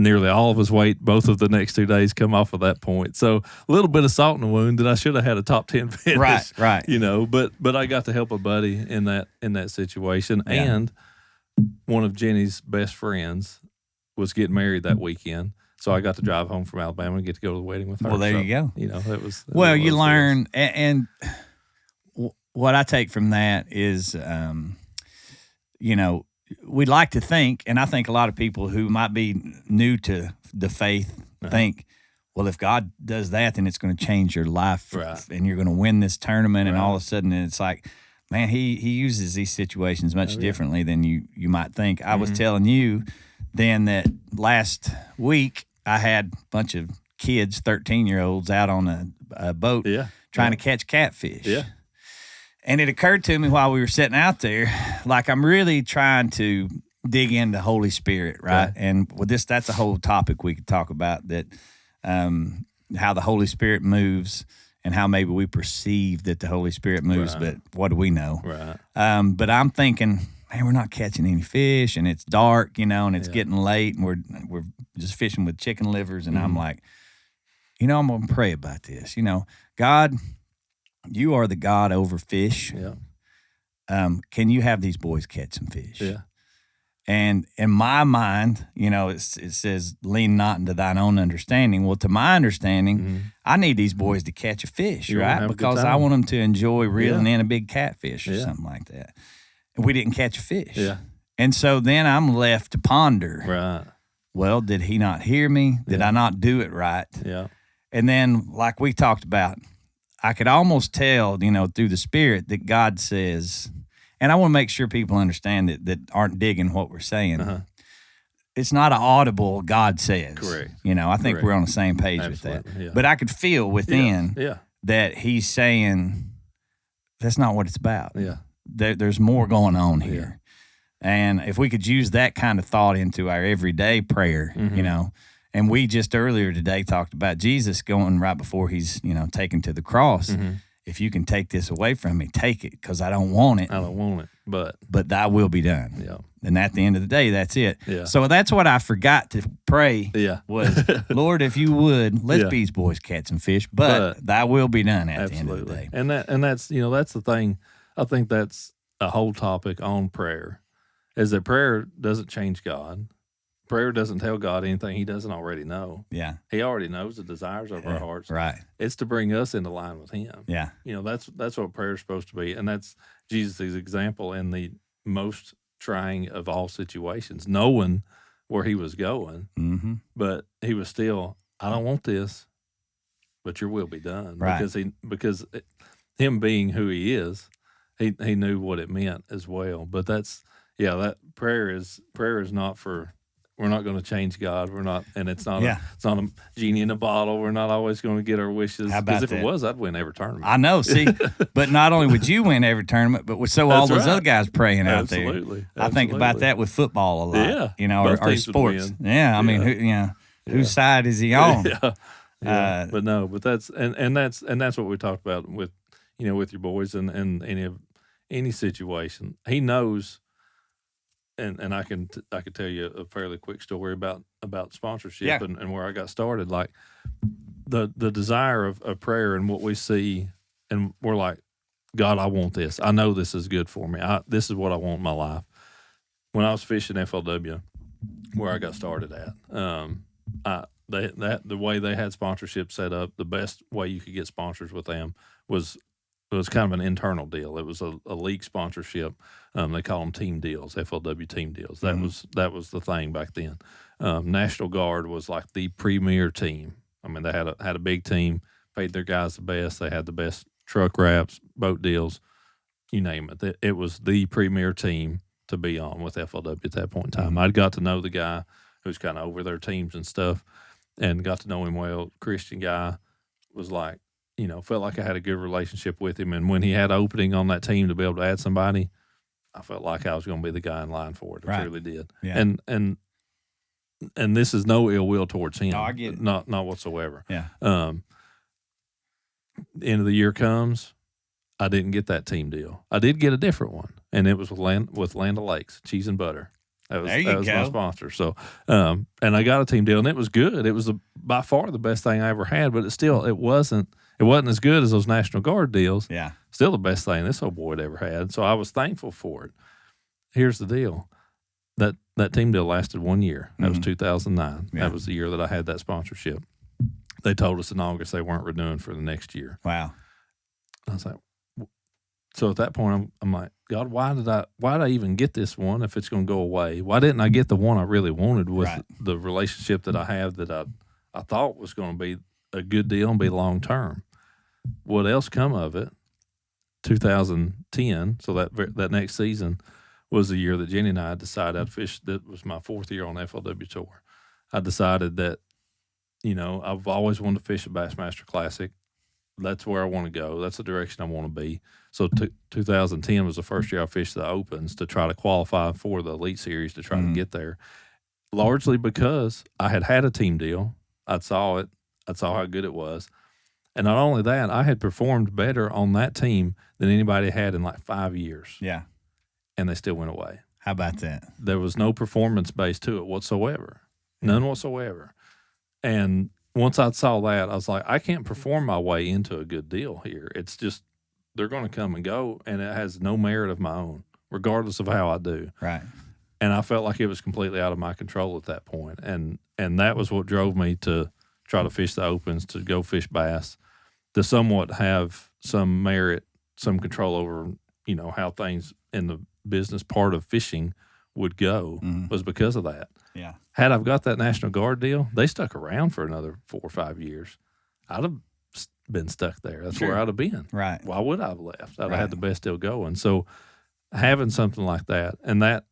Nearly all of his weight, both of the next 2 days, come off of that point. So a little bit of salt in the wound that I should have had a top 10 finish. Right. But I got to help a buddy in that situation. Yeah. And one of Jenny's best friends was getting married that weekend. So I got to drive home from Alabama and get to go to the wedding with her. Well, there you go. That was. Well, you learn, and what I take from that is, we'd like to think, and I think a lot of people who might be new to the faith think, well, if God does that, then it's going to change your life, and you're going to win this tournament, and all of a sudden it's like, man, he uses these situations much differently than you might think. I was telling you then that last week I had a bunch of kids, 13-year-olds, out on a boat trying to catch catfish. Yeah. And it occurred to me while we were sitting out there, like I'm really trying to dig into Holy Spirit, right? And with this, that's a whole topic we could talk about, that how the Holy Spirit moves and how maybe we perceive that the Holy Spirit moves, but what do we know? Right. But I'm thinking, man, we're not catching any fish, and it's dark, and it's getting late, and we're just fishing with chicken livers, and I'm like, I'm going to pray about this. God, you are the God over fish. Yeah. Can you have these boys catch some fish? Yeah. And in my mind, it says, lean not into thine own understanding. Well, to my understanding, I need these boys to catch a fish, right? Because I want them to enjoy reeling in a big catfish or something like that. And we didn't catch a fish. Yeah. And so then I'm left to ponder. Right. Well, did he not hear me? Did I not do it right? Yeah. And then, like we talked about, I could almost tell, through the Spirit that God says, and I want to make sure people understand that aren't digging what we're saying. It's not an audible God says. Correct. I think we're on the same page with that. Yeah. But I could feel within that he's saying that's not what it's about. Yeah. There's more going on here. And if we could use that kind of thought into our everyday prayer, and we just earlier today talked about Jesus going right before he's, taken to the cross. If you can take this away from me, take it, because I don't want it. I don't want it, but thy will be done. Yeah. And at the end of the day, that's it. Yeah. So that's what I forgot to pray. Yeah. Was, Lord, if you would, let these boys catch some fish, but thy will be done at the end of the day. And that's that's the thing. I think that's a whole topic on prayer, is that prayer doesn't change God. Prayer doesn't tell God anything he doesn't already know. Yeah. He already knows the desires of our hearts. Right. It's to bring us into line with him. Yeah. That's what prayer is supposed to be. And that's Jesus' example in the most trying of all situations, knowing where he was going, but he was still, I don't want this, but your will be done. Right. Because him being who he is, he knew what it meant as well. But that prayer is not for, we're not going to change God. We're not, and it's not a genie in a bottle. We're not always going to get our wishes. Because if it was, I'd win every tournament. I know. See, but not only would you win every tournament, but so all those other guys praying out there. Absolutely. I think about that with football a lot. Or sports. Yeah. I mean, whose side is he on? But that's what we talked about with with your boys and any situation. He knows. And I can tell you a fairly quick story about sponsorship and where I got started. Like the desire of prayer and what we see, and we're like, God, I want this. I know this is good for me. This is what I want in my life. When I was fishing FLW, where I got started at, the way they had sponsorship set up, the best way you could get sponsors with them was kind of an internal deal. It was a league sponsorship. They call them team deals, FLW team deals. That was the thing back then. National Guard was like the premier team. I mean, they had a big team, paid their guys the best. They had the best truck wraps, boat deals, you name it. It was the premier team to be on with FLW at that point in time. I'd got to know the guy who's kind of over their teams and stuff, and got to know him well. Christian guy, was like, felt like I had a good relationship with him. And when he had an opening on that team to be able to add somebody, I felt like I was going to be the guy in line for it. I really did. Yeah. And this is no ill will towards him. No, I get it. Not whatsoever. Yeah. End of the year comes, I didn't get that team deal. I did get a different one, and it was with Land O'Lakes, cheese and butter. That was my sponsor. So, and I got a team deal, and it was good. It was by far the best thing I ever had, but it wasn't as good as those National Guard deals. Yeah. Still the best thing this old boy had ever had. So I was thankful for it. Here's the deal. That team deal lasted 1 year. That was 2009. Yeah. That was the year that I had that sponsorship. They told us in August they weren't renewing for the next year. Wow. I was like, so at that point, I'm like, God, why did I even get this one if it's going to go away? Why didn't I get the one I really wanted with the relationship that I have that I thought was going to be a good deal and be long term? What else come of it? 2010, so that next season was the year that Jenny and I decided I'd fish. That was my fourth year on the FLW tour. I decided that, I've always wanted to fish a Bassmaster Classic. that's where I want to go. That's the direction I want to be. So 2010 was the first year I fished the Opens to try to qualify for the Elite Series to try to get there, largely because I had a team deal. I saw it. I saw how good it was. And not only that, I had performed better on that team than anybody had in like 5 years. Yeah. And they still went away. How about that? There was no performance base to it whatsoever. None whatsoever. And once I saw that, I was like, I can't perform my way into a good deal here. It's just, they're going to come and go, and it has no merit of my own, regardless of how I do. Right. And I felt like it was completely out of my control at that point. And that was what drove me to try to fish the Opens, to go fish bass, to somewhat have some merit, some control over, how things in the business part of fishing would go, was because of that. Yeah. Had I've got that National Guard deal, they stuck around for another 4 or 5 years. I'd have been stuck there. That's where I'd have been. Right. Why would I have left? I'd have had the best deal going. So having something like that, and that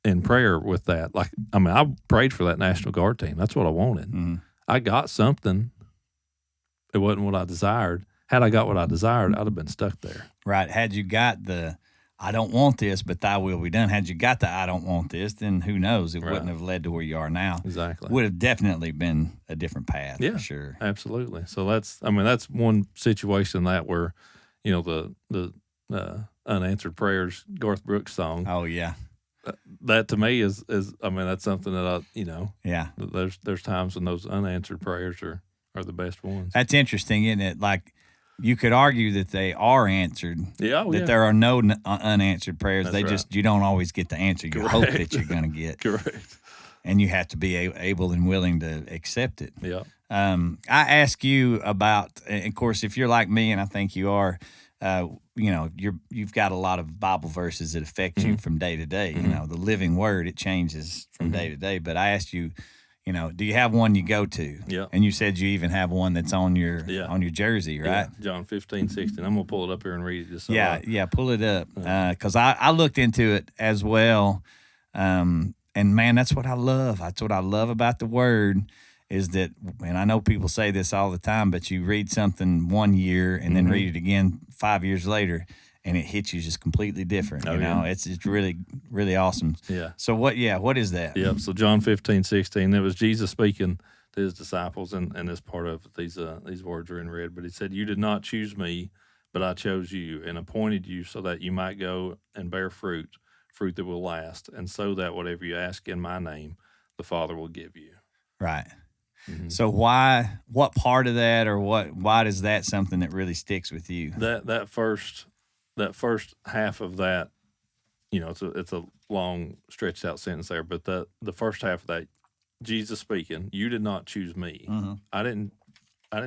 in prayer with that, I prayed for that National Guard team. That's what I wanted. I got something. It wasn't what I desired. Had I got what I desired, I'd have been stuck there. Right. Had you got the I don't want this, but thy will be done. Had you got the I don't want this, then who knows? It wouldn't have led to where you are now. Exactly. Would have definitely been a different path, Yeah, for sure. Absolutely. So that's one situation that where, the unanswered prayers, Garth Brooks song. Oh, yeah. That to me is that's something that Yeah. There's times when those unanswered prayers are the best ones. That's interesting, isn't it? Like, you could argue that they are answered. Yeah, that there are no unanswered prayers. That's you don't always get the answer you hope that you're going to get. Correct. And you have to be able and willing to accept it. Yeah. I ask you about, and of course, if you're like me, and I think you are, you've got a lot of Bible verses that affect you from day to day. The living word, it changes from day to day. But I asked you, do you have one you go to? Yeah. And you said you even have one that's on your jersey, right? Yeah. John 15:16. I'm gonna pull it up here and read it. Just so yeah, pull it up because I looked into it as well, and man, that's what I love. That's what I love about the word is that, and I know people say this all the time, but you read something one year and then read it again 5 years later, and it hits you just completely different. It's really, really awesome. Yeah. So what is that? Yep. So John 15:16. It was Jesus speaking to his disciples, and this part of these words are in red. But he said, "You did not choose me, but I chose you and appointed you so that you might go and bear fruit that will last, and so that whatever you ask in my name, the Father will give you." Right. So what part of that, or why is that something that really sticks with you? That first half of that, it's a long stretched out sentence there, but the first half of that, Jesus speaking, "You did not choose me." I didn't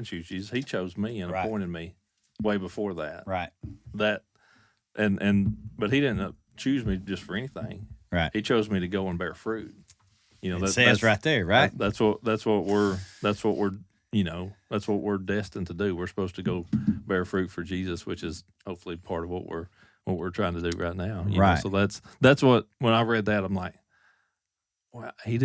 choose Jesus. He chose me and appointed me way before that. Right. But he didn't choose me just for anything. Right. He chose me to go and bear fruit. It says right there, right? That's what we're destined to do. We're supposed to go bear fruit for Jesus, which is hopefully part of what we're trying to do right now. Right. So that's what, when I read that, I'm like, well, he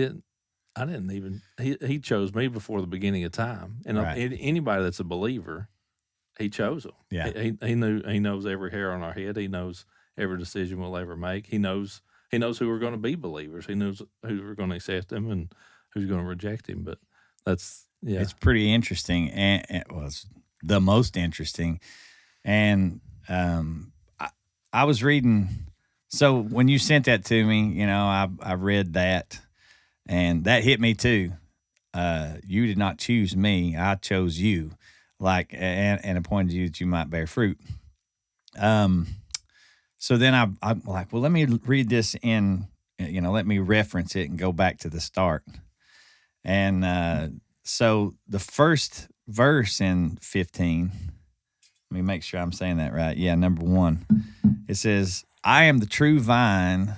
chose me before the beginning of time. And anybody that's a believer, he chose them. Yeah. He knows every hair on our head. He knows every decision we'll ever make. He knows who are going to be believers. He knows who are going to accept him and who's going to reject him. But it's pretty interesting, and it was the most interesting. And I was reading. So when you sent that to me, I read that, and that hit me too. You did not choose me; I chose you, and appointed you that you might bear fruit. So then I'm like, well, let me read this let me reference it and go back to the start. And so the first verse in 15, let me make sure I'm saying that right. Yeah, number 1. It says, "I am the true vine,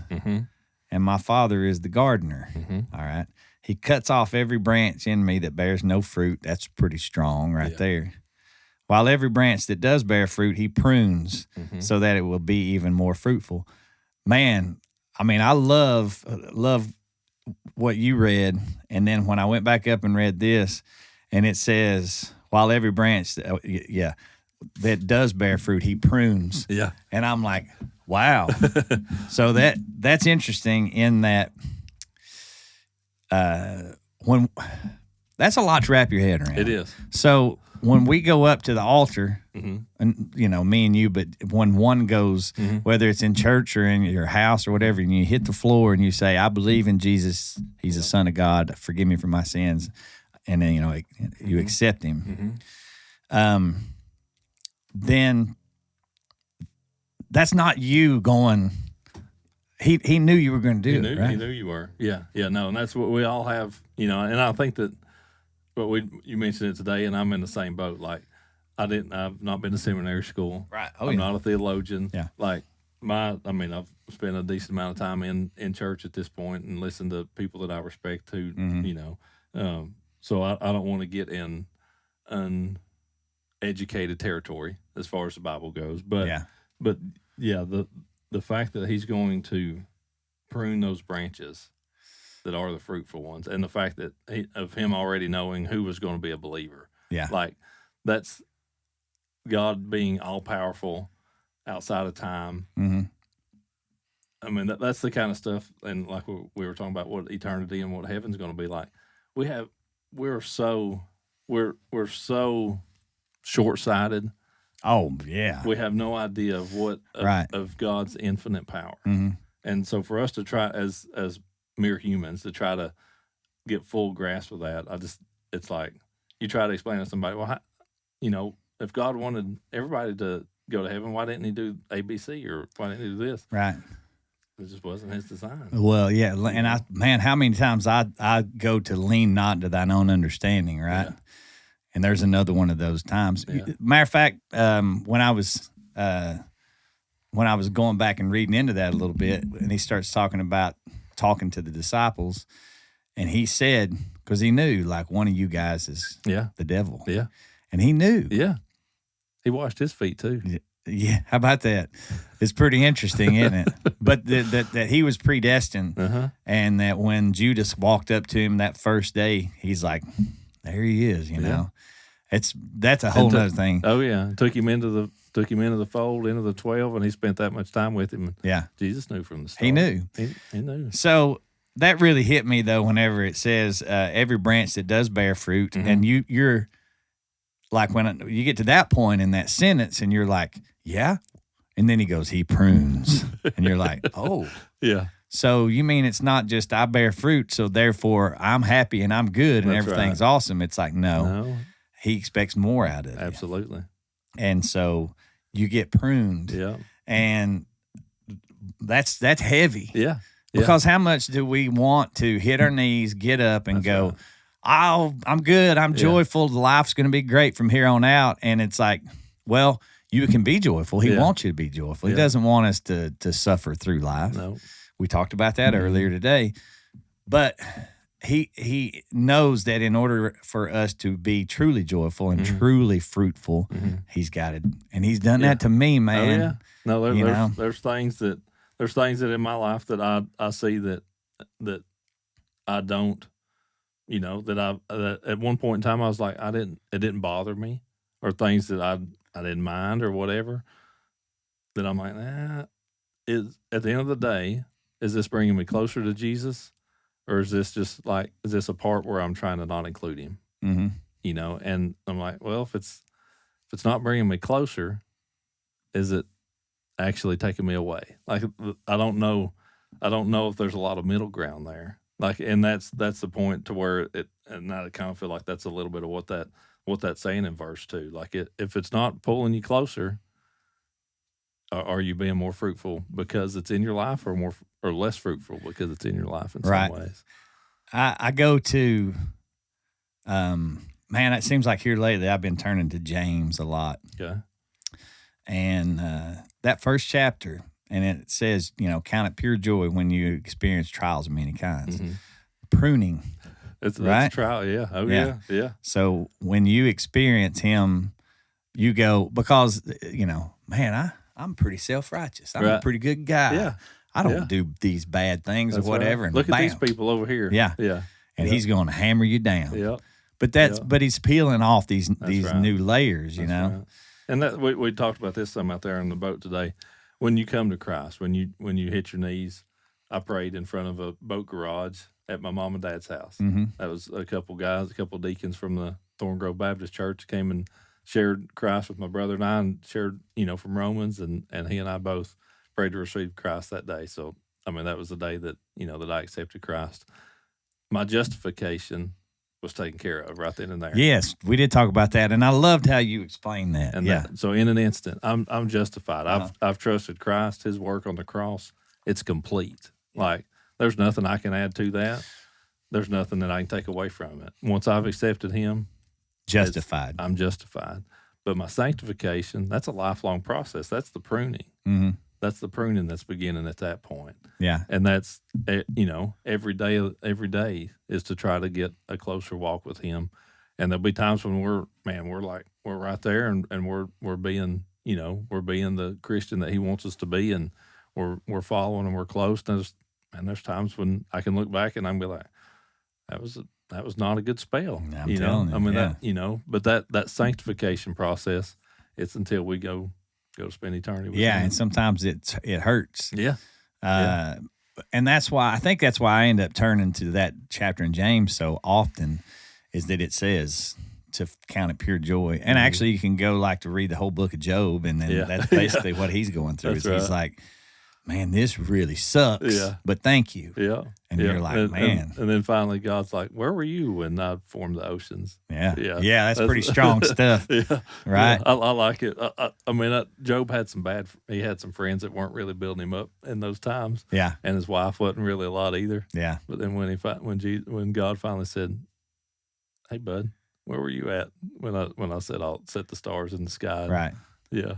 and my Father is the gardener." All right. "He cuts off every branch in me that bears no fruit." That's pretty strong right there. "While every branch that does bear fruit, he prunes so that it will be even more fruitful." Man, I love what you read. And then when I went back up and read this, and it says, while every branch, that does bear fruit, he prunes. Yeah. And I'm like, wow. So that's interesting in that when that's a lot to wrap your head around. It is. So when we go up to the altar, Mm-hmm. and me and you, but when one goes, Mm-hmm. whether it's in church or in your house or whatever, and you hit the floor and you say, I believe in Jesus, he's the Son of God, forgive me for my sins, and then you accept him. Mm-hmm. Then that's not you going. He knew you were going to do it, right? He knew you were. Yeah, no, and that's what we all have, and I think that, but you mentioned it today, and I'm in the same boat. Like, I've not been to seminary school. Right. I'm not a theologian. Yeah. Like I've spent a decent amount of time in church at this point and listened to people that I respect too. Mm-hmm. So I don't want to get in uneducated territory as far as the Bible goes. But the fact that he's going to prune those branches that are the fruitful ones, and the fact that of him already knowing who was going to be a believer. Yeah. Like, that's God being all powerful outside of time. Mm-hmm. I mean, that's the kind of stuff, and like we were talking about what eternity and what heaven's going to be like. We're so short-sighted. Oh yeah. We have no idea of of God's infinite power. Mm-hmm. And so for us to try as mere humans to try to get full grasp of that, it's like you try to explain to somebody, well, if God wanted everybody to go to heaven, why didn't he do ABC, or why didn't he do this? Right. It just wasn't his design. Well, yeah, and how many times I go to lean not into thine own understanding, right? Yeah. And there's another one of those times. Yeah. Matter of fact, when I was going back and reading into that a little bit, and he starts talking to the disciples, and he said, because he knew, like, one of you guys is the devil. Yeah. And he knew. Yeah. He washed his feet too. Yeah, how about that? It's pretty interesting, isn't it? But that he was predestined, and that when Judas walked up to him that first day, he's like, there he is, you know. That's a whole other thing. Oh yeah, took him into the fold, into the 12, and he spent that much time with him. Yeah, Jesus knew from the start. He knew. He knew. So that really hit me though. Whenever it says every branch that does bear fruit, and you're like, when you get to that point in that sentence, and you're like, yeah, and then he goes, he prunes, and you're like, oh, yeah. So you mean it's not just I bear fruit, so therefore I'm happy and I'm good and everything's awesome. It's like, no, he expects more out of it. Absolutely. And so you get pruned. Yeah. And that's heavy. Yeah. Because how much do we want to hit our knees, get up and go, oh, I'm good, I'm joyful, life's going to be great from here on out. And it's like, well, you can be joyful. He wants you to be joyful. He doesn't want us to suffer through life. No. We talked about that earlier today, but he knows that in order for us to be truly joyful and truly fruitful, he's got it, and he's done that to me, man. Oh, yeah. No, there's things that in my life that I see that I don't, that at one point in time I was like, it didn't bother me, or things that I didn't mind or whatever, that I'm like, is at the end of the day, is this bringing me closer to Jesus, or is this just like, is this a part where I'm trying to not include him? Mm-hmm. And I'm like, well, if it's not bringing me closer, is it actually taking me away? Like, I don't know if there's a lot of middle ground there. Like, and that's the point to where and I kind of feel like that's a little bit of what that's saying in verse 2. Like, if it's not pulling you closer, are you being more fruitful because it's in your life, or less fruitful because it's in your life in some ways? I go to, man, it seems like here lately I've been turning to James a lot. Yeah. And that first chapter, and it says, count it pure joy when you experience trials of many kinds. Mm-hmm. Pruning. It's a trial, yeah. Oh, yeah. So when you experience him, you go, because, man, I'm pretty self-righteous. I'm a pretty good guy. Yeah. I don't do these bad things or whatever. Right. And look at these people over here. Yeah. Yeah. And he's going to hammer you down. Yeah. but he's peeling off these right. new layers, you know. Right. And that we talked about this some out there on the boat today. When you come to Christ, when you hit your knees, I prayed in front of a boat garage at my mom and dad's house. Mm-hmm. That was a couple deacons from the Thorn Grove Baptist Church came and shared Christ with my brother and I, and shared, from Romans, and he and I both prayed to receive Christ that day. So, I mean, that was the day that, that I accepted Christ. My justification was taken care of right then and there. Yes, we did talk about that, and I loved how you explained that. And so in an instant, I'm justified. I've trusted Christ, His work on the cross. It's complete. Like, there's nothing I can add to that. There's nothing that I can take away from it. Once I've accepted Him, justified. I'm justified. But my sanctification, that's a lifelong process. That's the pruning. Mm-hmm. That's the pruning that's beginning at that point. Yeah. And that's, every day is to try to get a closer walk with Him. And there'll be times when we're right there and we're being the Christian that He wants us to be, and we're following and we're close. And there's times when I can look back and I'm be like, that was not a good spell. I'm telling you. I mean, yeah. But that sanctification process, it's until we go spend eternity with Him. Yeah, and sometimes it hurts. Yeah. And I think that's why I end up turning to that chapter in James so often, is that it says to count it pure joy. And actually, you can go to read the whole book of Job, and then that's basically what he's going through. That's He's like, man, this really sucks, but thank you. Yeah. And you're like, man. And then finally God's like, where were you when I formed the oceans? Yeah. Yeah, that's pretty strong stuff. Yeah. Right? Yeah, I like it. I mean, Job had he had some friends that weren't really building him up in those times. Yeah. And his wife wasn't really a lot either. Yeah. But then when God finally said, hey, bud, where were you at when I said I'll set the stars in the sky? Right. Yeah.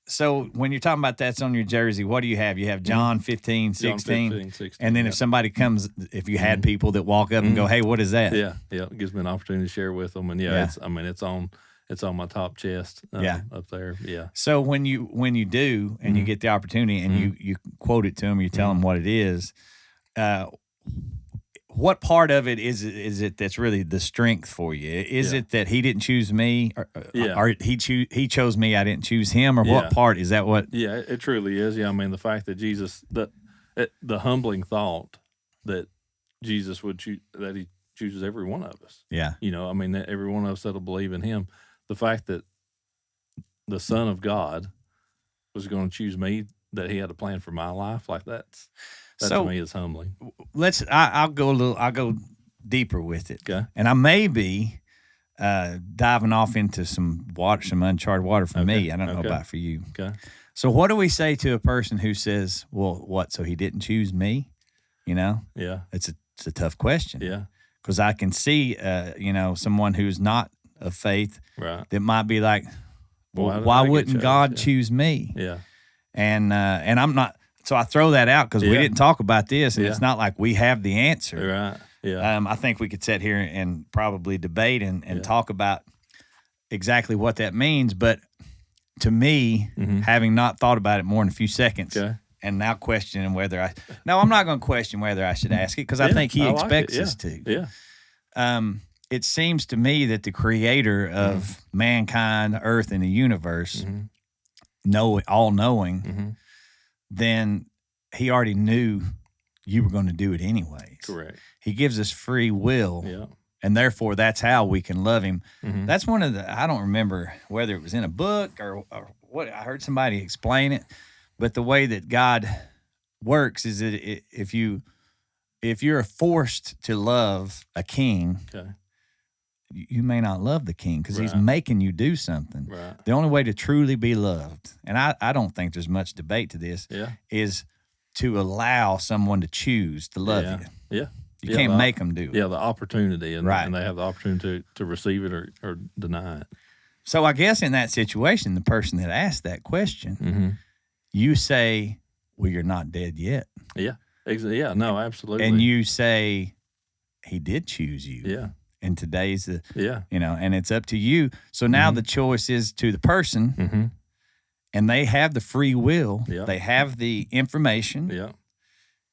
So when you're talking about that's on your jersey, what do you have? You have John 15, 16. John 15, 16. And then if somebody comes, if you had people that walk up and go, hey, what is that? Yeah. It gives me an opportunity to share with them. And it's on my top chest up there. Yeah. So when you do and you get the opportunity and you quote it to them, you tell them what it is, what part of it is it that's really the strength for you? Is it that He didn't choose me, or he chose me, I didn't choose Him, or what part is that? What? Yeah, it truly is. Yeah, I mean, the fact that Jesus, the humbling thought that Jesus would choose, that He chooses every one of us. Yeah, I mean, that every one of us that'll believe in Him. The fact that the Son of God was going to choose me, that He had a plan for my life, like that to me is humbling. I'll go deeper with it. Okay. And I may be diving off into some uncharted water for me. I don't know about for you. Okay. So what do we say to a person who says, well, what, so He didn't choose me? Yeah. It's a tough question. Yeah. Because I can see, someone who's not of faith that might be like, well, why wouldn't God choose me? Yeah. And I'm not. So I throw that out because we didn't talk about this, and it's not like we have the answer. Right. Yeah. I think we could sit here and probably debate and talk about exactly what that means. But to me, having not thought about it more than a few seconds, and now questioning whether I'm not going to question whether I should ask it because I think He expects us to. Yeah. It seems to me that the Creator of mankind, Earth, and the universe, all knowing. Then He already knew you were going to do it anyways. Correct. He gives us free will, and therefore that's how we can love Him. That's one of I don't remember whether it was in a book or what. I heard somebody explain it, but the way that God works is that if you're forced to love a king, you may not love the king because he's making you do something. Right. The only way to truly be loved, and I don't think there's much debate to this, is to allow someone to choose to love you. Yeah. You can't make them do it. Yeah, the opportunity, and they have the opportunity to receive it or deny it. So I guess in that situation, the person that asked that question, you say, well, you're not dead yet. Yeah. Yeah, no, absolutely. And you say, He did choose you. Yeah. And today's and it's up to you. So now the choice is to the person, and they have the free will. Yeah. They have the information. Yeah.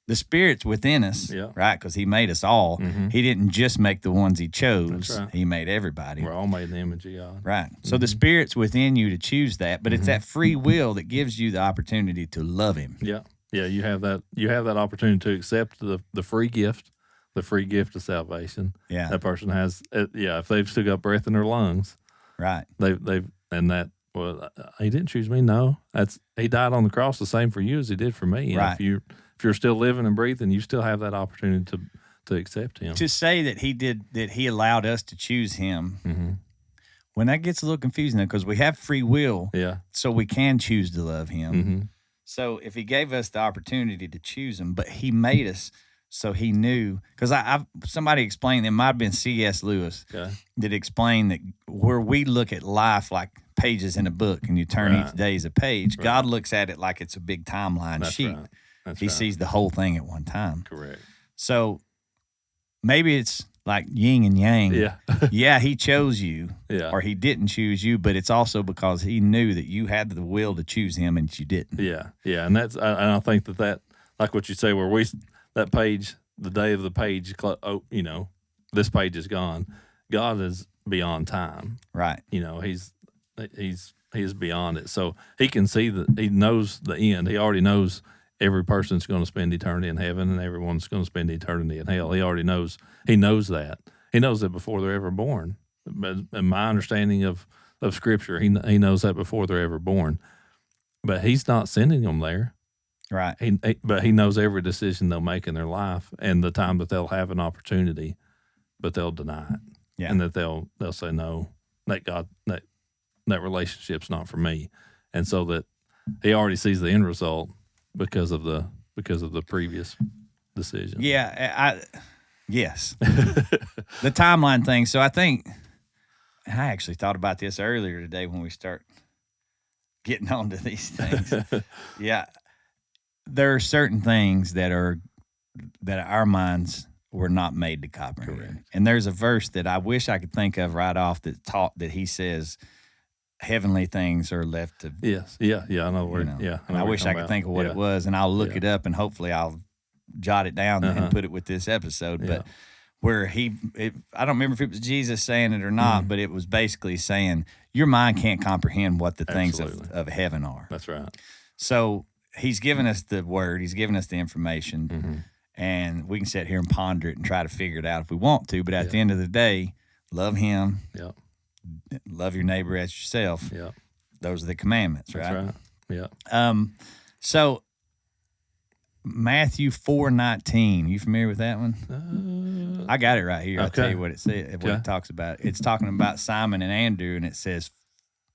the Spirit's within us, Yeah. right? Because He made us all. He didn't just make the ones He chose. That's right. He made everybody. We're all made in the image of God. Right. So the Spirit's within you to choose that, but it's that free will that gives you the opportunity to love Him. Yeah. Yeah, you have that opportunity to accept the free gift of salvation. Yeah. That person has, if they've still got breath in their lungs, Right. he didn't choose me. No, he died on the cross the same for you as he did for me. And Right. if you're still living and breathing, you still have that opportunity to accept Him. To say that He allowed us to choose Him, when that gets a little confusing, because we have free will, Yeah. so we can choose to love Him. So if He gave us the opportunity to choose Him, but He made us so He knew, because somebody explained, it might have been C.S. Lewis, Okay. that explained that where we look at life like pages in a book and you turn each day as a page, God looks at it like it's a big timeline That's sheet. right. That's He right. sees the whole thing at one time. Correct. So maybe it's like yin and yang. Yeah. Yeah, He chose you, Yeah. or He didn't choose you, but it's also because He knew that you had the will to choose Him and you didn't. Yeah. Yeah. And I think that like what you say, where that page, the day of the page, this page is gone. God is beyond time. Right. He's beyond it. So He can see that. He knows the end. He already knows every person's going to spend eternity in heaven and everyone's going to spend eternity in hell. He already knows. He knows that. He knows that before they're ever born. But in my understanding of Scripture, he knows that before they're ever born. But He's not sending them there. Right. But He knows every decision they'll make in their life and the time that they'll have an opportunity, but they'll deny it. Yeah. And that they'll say no, that relationship's not for me. And so that He already sees the end result because of the previous decision. Yeah, yes. The timeline thing. So I think I actually thought about this earlier today when we start getting onto these things. Yeah. There are certain things that our minds were not made to comprehend. Correct. And there's a verse that I wish I could think of right off that He says heavenly things are left to. Yes. Yeah. Yeah. I know where. Yeah. And I wish I could think of what it was, and I'll look it up, and hopefully I'll jot it down and put it with this episode. But where I don't remember if it was Jesus saying it or not, but it was basically saying your mind can't comprehend what the things of heaven are. That's right. So He's given us the word, He's given us the information, and we can sit here and ponder it and try to figure it out if we want to. But at the end of the day, love Him. Yeah. Love your neighbor as yourself. Yeah. Those are the commandments, right? That's right. Yeah. So Matthew 4:19. You familiar with that one? I got it right here. I'll tell you what it says, what it talks about. It's talking about Simon and Andrew, and it says,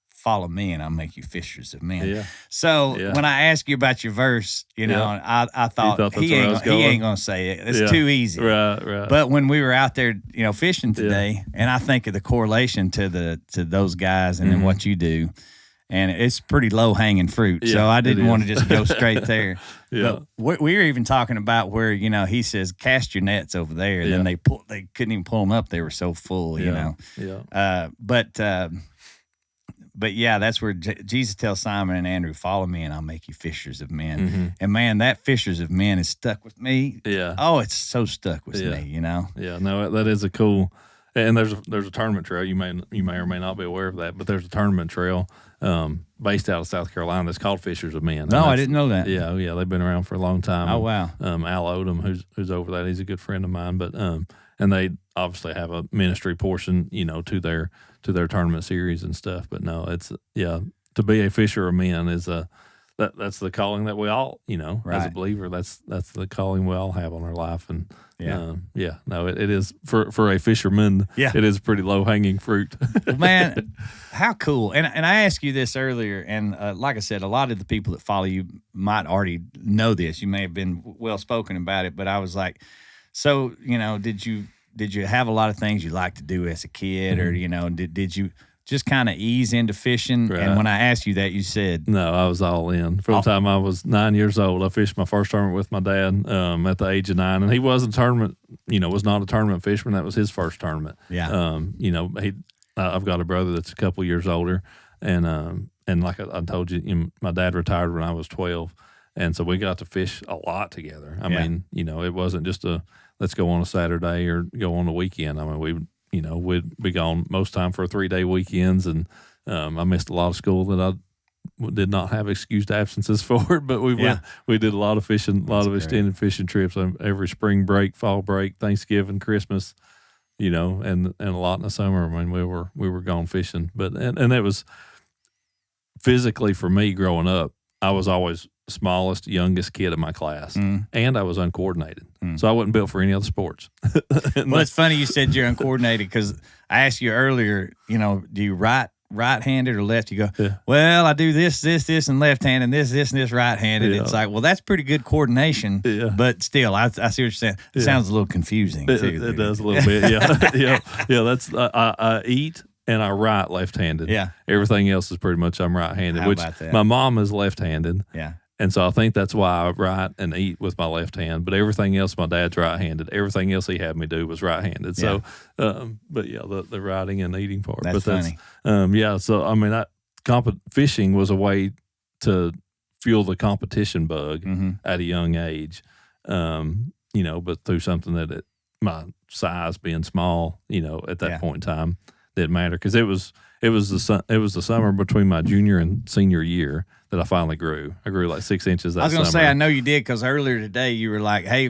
"Follow me, and I'll make you fishers of men." Yeah. So when I ask you about your verse, I thought he ain't gonna say it. It's too easy. Right. But when we were out there, fishing today, and I think of the correlation to those guys and then what you do, and it's pretty low hanging fruit. Yeah, so I didn't want to just go straight there. Yeah. But we were even talking about where He says cast your nets over there, and then they couldn't even pull them up. They were so full. Yeah. But yeah, that's where Jesus tells Simon and Andrew, "Follow me, and I'll make you fishers of men." And man, that fishers of men is stuck with me. Yeah. Oh, it's so stuck with me. Yeah. No, that is a cool. And there's a tournament trail. You may or may not be aware of that, but there's a tournament trail based out of South Carolina that's called Fishers of Men. No, I didn't know that. Yeah, they've been around for a long time. Oh wow. Al Odom, who's over that, he's a good friend of mine. But and they obviously have a ministry portion, to their tournament series and stuff. But no, it's to be a fisher of men is that's the calling that we all, as a believer, that's the calling we all have on our life. And it is for a fisherman. Yeah. It is pretty low hanging fruit. Well, man, how cool. And I asked you this earlier, and like I said, a lot of the people that follow you might already know this. You may have been well spoken about it, but I was like, so, did you have a lot of things you liked to do as a kid, or, did you just kind of ease into fishing? Right. And when I asked you that, you said... No, I was all in. From the time I was 9 years old, I fished my first tournament with my dad at the age of 9. And he wasn't a tournament, was not a tournament fisherman. That was his first tournament. Yeah. I've got a brother that's a couple years older. And like I told you, my dad retired when I was 12. And so we got to fish a lot together. I mean, it wasn't just let's go on a Saturday or go on a weekend. I mean, we'd be gone most time for 3-day weekends, and I missed a lot of school that I did not have excused absences for, but we did a lot of fishing, extended fishing trips every spring break, fall break, Thanksgiving, Christmas, and a lot in the summer. I mean, we were gone fishing, and it was physically for me growing up. I was always the smallest, youngest kid in my class, and I was uncoordinated. So I wasn't built for any other sports. Well, it's funny you said you're uncoordinated because I asked you earlier, do you right-handed or left? You go, well, I do this, and left-handed, and this right-handed. It's like, well, that's pretty good coordination, but still, I see what you're saying. It sounds a little confusing, too. It does a little bit, yeah. That's I eat and I write left-handed. Yeah. Everything else is pretty much I'm right-handed, How which about that? my mom is left-handed. Yeah. And so I think that's why I write and eat with my left hand. But everything else, my dad's right-handed. Everything else he had me do was right-handed. So, but yeah, the writing and eating part. That's funny. So I mean, fishing was a way to fuel the competition bug at a young age. But through something that my size being small, at that point in time didn't matter, because it was the summer between my junior and senior year that I finally grew. I grew like 6 inches that summer. I was going to say, I know you did, because earlier today you were like, hey,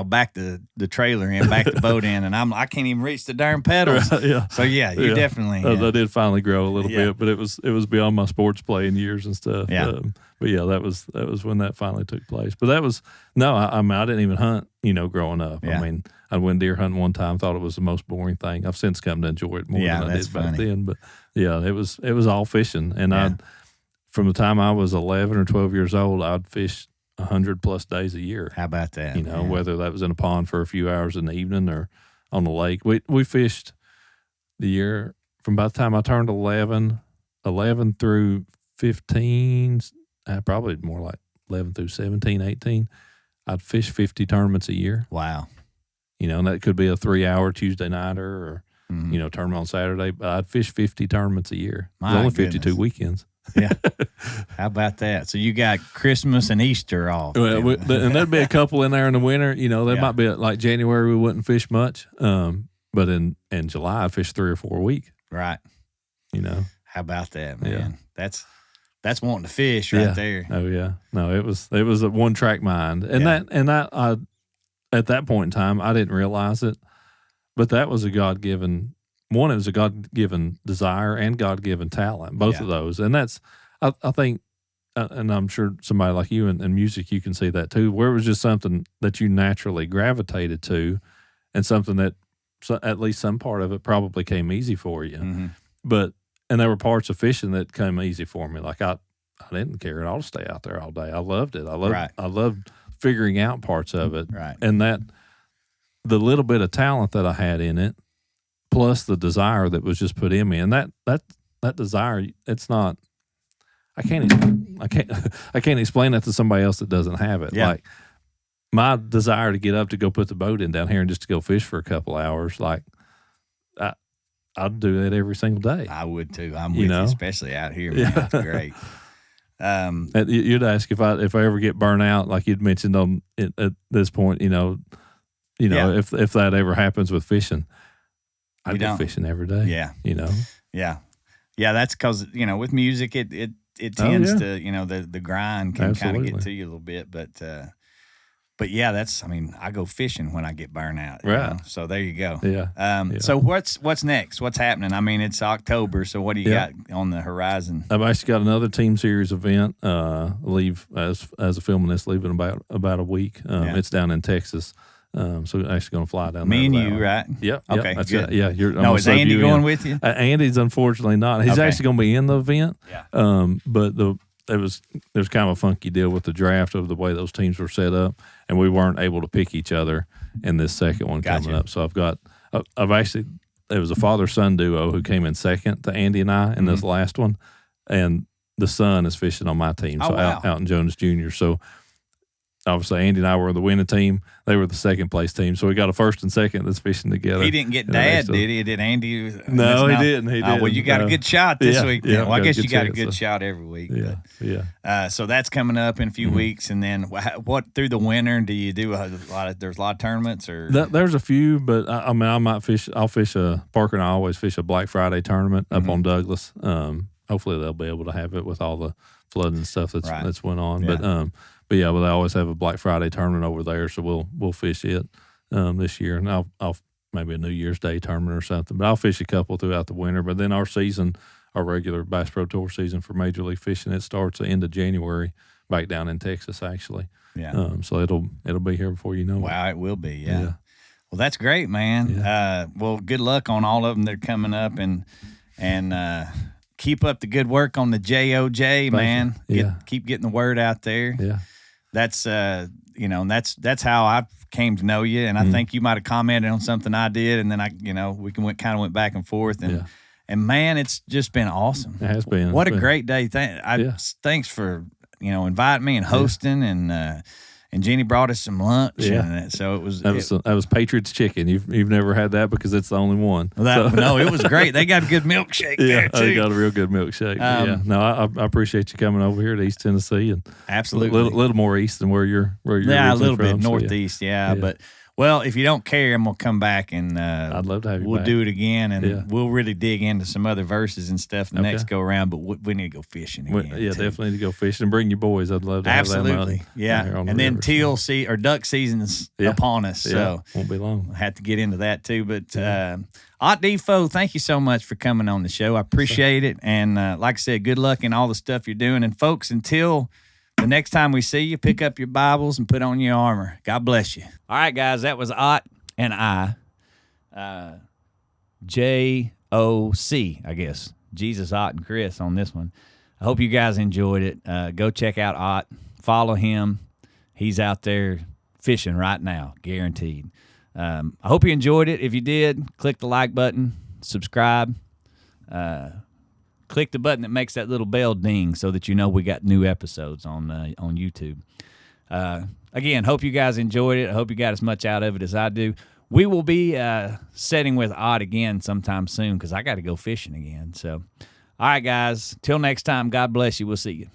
back the trailer in, back the boat in, and I can't even reach the darn pedals. Yeah. So you definitely. I did finally grow a little bit, but it was beyond my sports playing years and stuff. Yeah. But yeah, that was when that finally took place. But that was I didn't even hunt, growing up. Yeah. I mean, I went deer hunting one time, thought it was the most boring thing. I've since come to enjoy it more than I did back then. But yeah, it was all fishing, and from the time I was 11 or 12 years old, I'd fish 100+ days a year. How about that? Whether that was in a pond for a few hours in the evening or on the lake. We fished the year from about the time I turned 11 through 15, probably more like 11 through 17, 18. I'd fish 50 tournaments a year. Wow. And that could be a 3-hour Tuesday nighter or, tournament on Saturday. But I'd fish 50 tournaments a year. There's only 52 weekends. Yeah. How about that? So you got Christmas and Easter off. Well, and there'd be a couple in there in the winter. There might be like January we wouldn't fish much. But in July I'd fish 3 or 4 a week. Right. How about that, man? Yeah. That's wanting to fish right there. Oh yeah. No, it was a one track mind. And that I at that point in time I didn't realize it, but that was a God-given one. It was a God-given desire and God-given talent, both of those. And that's, I think, and I'm sure somebody like you in music, you can see that too, where it was just something that you naturally gravitated to, and something that at least some part of it probably came easy for you. Mm-hmm. And there were parts of fishing that came easy for me. Like I didn't care at all to stay out there all day. I loved it. I loved figuring out parts of it. Right. And that the little bit of talent that I had in it, plus the desire that was just put in me, and that desire, it's not. I can't explain that to somebody else that doesn't have it. Yeah. Like my desire to get up to go put the boat in down here and just to go fish for a couple hours, like I'd do that every single day. I would too. I'm with you, especially out here, man. It's great. You'd ask if I ever get burnt out, like you'd mentioned at this point, if that ever happens with fishing, I go fishing every day. Yeah. Yeah. Yeah. That's because, with music, it tends to, the grind can kind of get to you a little bit, but yeah, I go fishing when I get burnt out. Right. So there you go. Yeah. So what's next? What's happening? I mean, it's October. So what do you got on the horizon? I've actually got another team series event. Leave as a filming leaving about a week. It's down in Texas. So actually going to fly down there. Me and you, right? Yep. Okay. That's good. it. Yeah. Is Andy going with you? Andy's unfortunately not. He's actually going to be in the event. Yeah. But there's kind of a funky deal with the draft of the way those teams were set up, and we weren't able to pick each other in this second one coming up. So I've actually, there was a father-son duo who came in second to Andy and I in this last one, and the son is fishing on my team, out in Jonas Jr. So obviously Andy and I were the winning team. They were the second place team. So we got a first and second that's fishing together. He didn't get Dad, did he? Did Andy? No, he didn't. He didn't. Well, you got a good shot this week. Then. Yeah, Well, I guess you got a chance, good shot every week. Yeah, but, so that's coming up in a few weeks, and then what through the winter do you do? There's a lot of tournaments, or there's a few, but I mean, I might fish. I'll fish Parker and I always fish a Black Friday tournament up on Douglas. Hopefully they'll be able to have it with all the flooding and stuff that's went on. Yeah. But yeah, they always have a Black Friday tournament over there, so we'll fish it this year, and I'll maybe a New Year's Day tournament or something. But I'll fish a couple throughout the winter. But then our regular Bass Pro Tour season for Major League Fishing, it starts the end of January back down in Texas, actually. Yeah. So it'll be here before you know it. Wow, it will be. Yeah. Well, that's great, man. Yeah. Well, good luck on all of them that are coming up, and keep up the good work on the JOJ, man. Keep getting the word out there. Yeah. That's that's how I came to know you, and I think you might have commented on something I did, and then we kind of went back and forth, and man, it's just been awesome. It has been. What a great day! Thanks for inviting me and hosting, and Jeannie brought us some lunch. Yeah. And so that was Patriot's chicken. You've never had that because it's the only one. No, it was great. They got a good milkshake there too. They got a real good milkshake. I appreciate you coming over here to East Tennessee and absolutely a little more east than where you're a little from, bit northeast. But. Well, if you don't care, I'm gonna come back and I'd love to have you we'll back. do it again, and we'll really dig into some other verses and stuff the next go around. But we need to go fishing again. Definitely need to go fishing and bring your boys. I'd love to have them out. And then duck season's upon us, so won't be long. We'll have to get into that too. But Ott DeFoe, thank you so much for coming on the show. I appreciate it, and like I said, good luck in all the stuff you're doing. And folks, until the next time we see you, pick up your Bibles and put on your armor. God bless you. All right, guys, that was Ott and I. JOC, I guess. Jesus, Ott, and Chris on this one. I hope you guys enjoyed it. Go check out Ott. Follow him. He's out there fishing right now, guaranteed. I hope you enjoyed it. If you did, click the like button, subscribe. Click the button that makes that little bell ding so that you know we got new episodes on YouTube. Again, hope you guys enjoyed it. I hope you got as much out of it as I do. We will be setting with Ott again sometime soon because I got to go fishing again. So, all right, guys. Till next time, God bless you. We'll see you.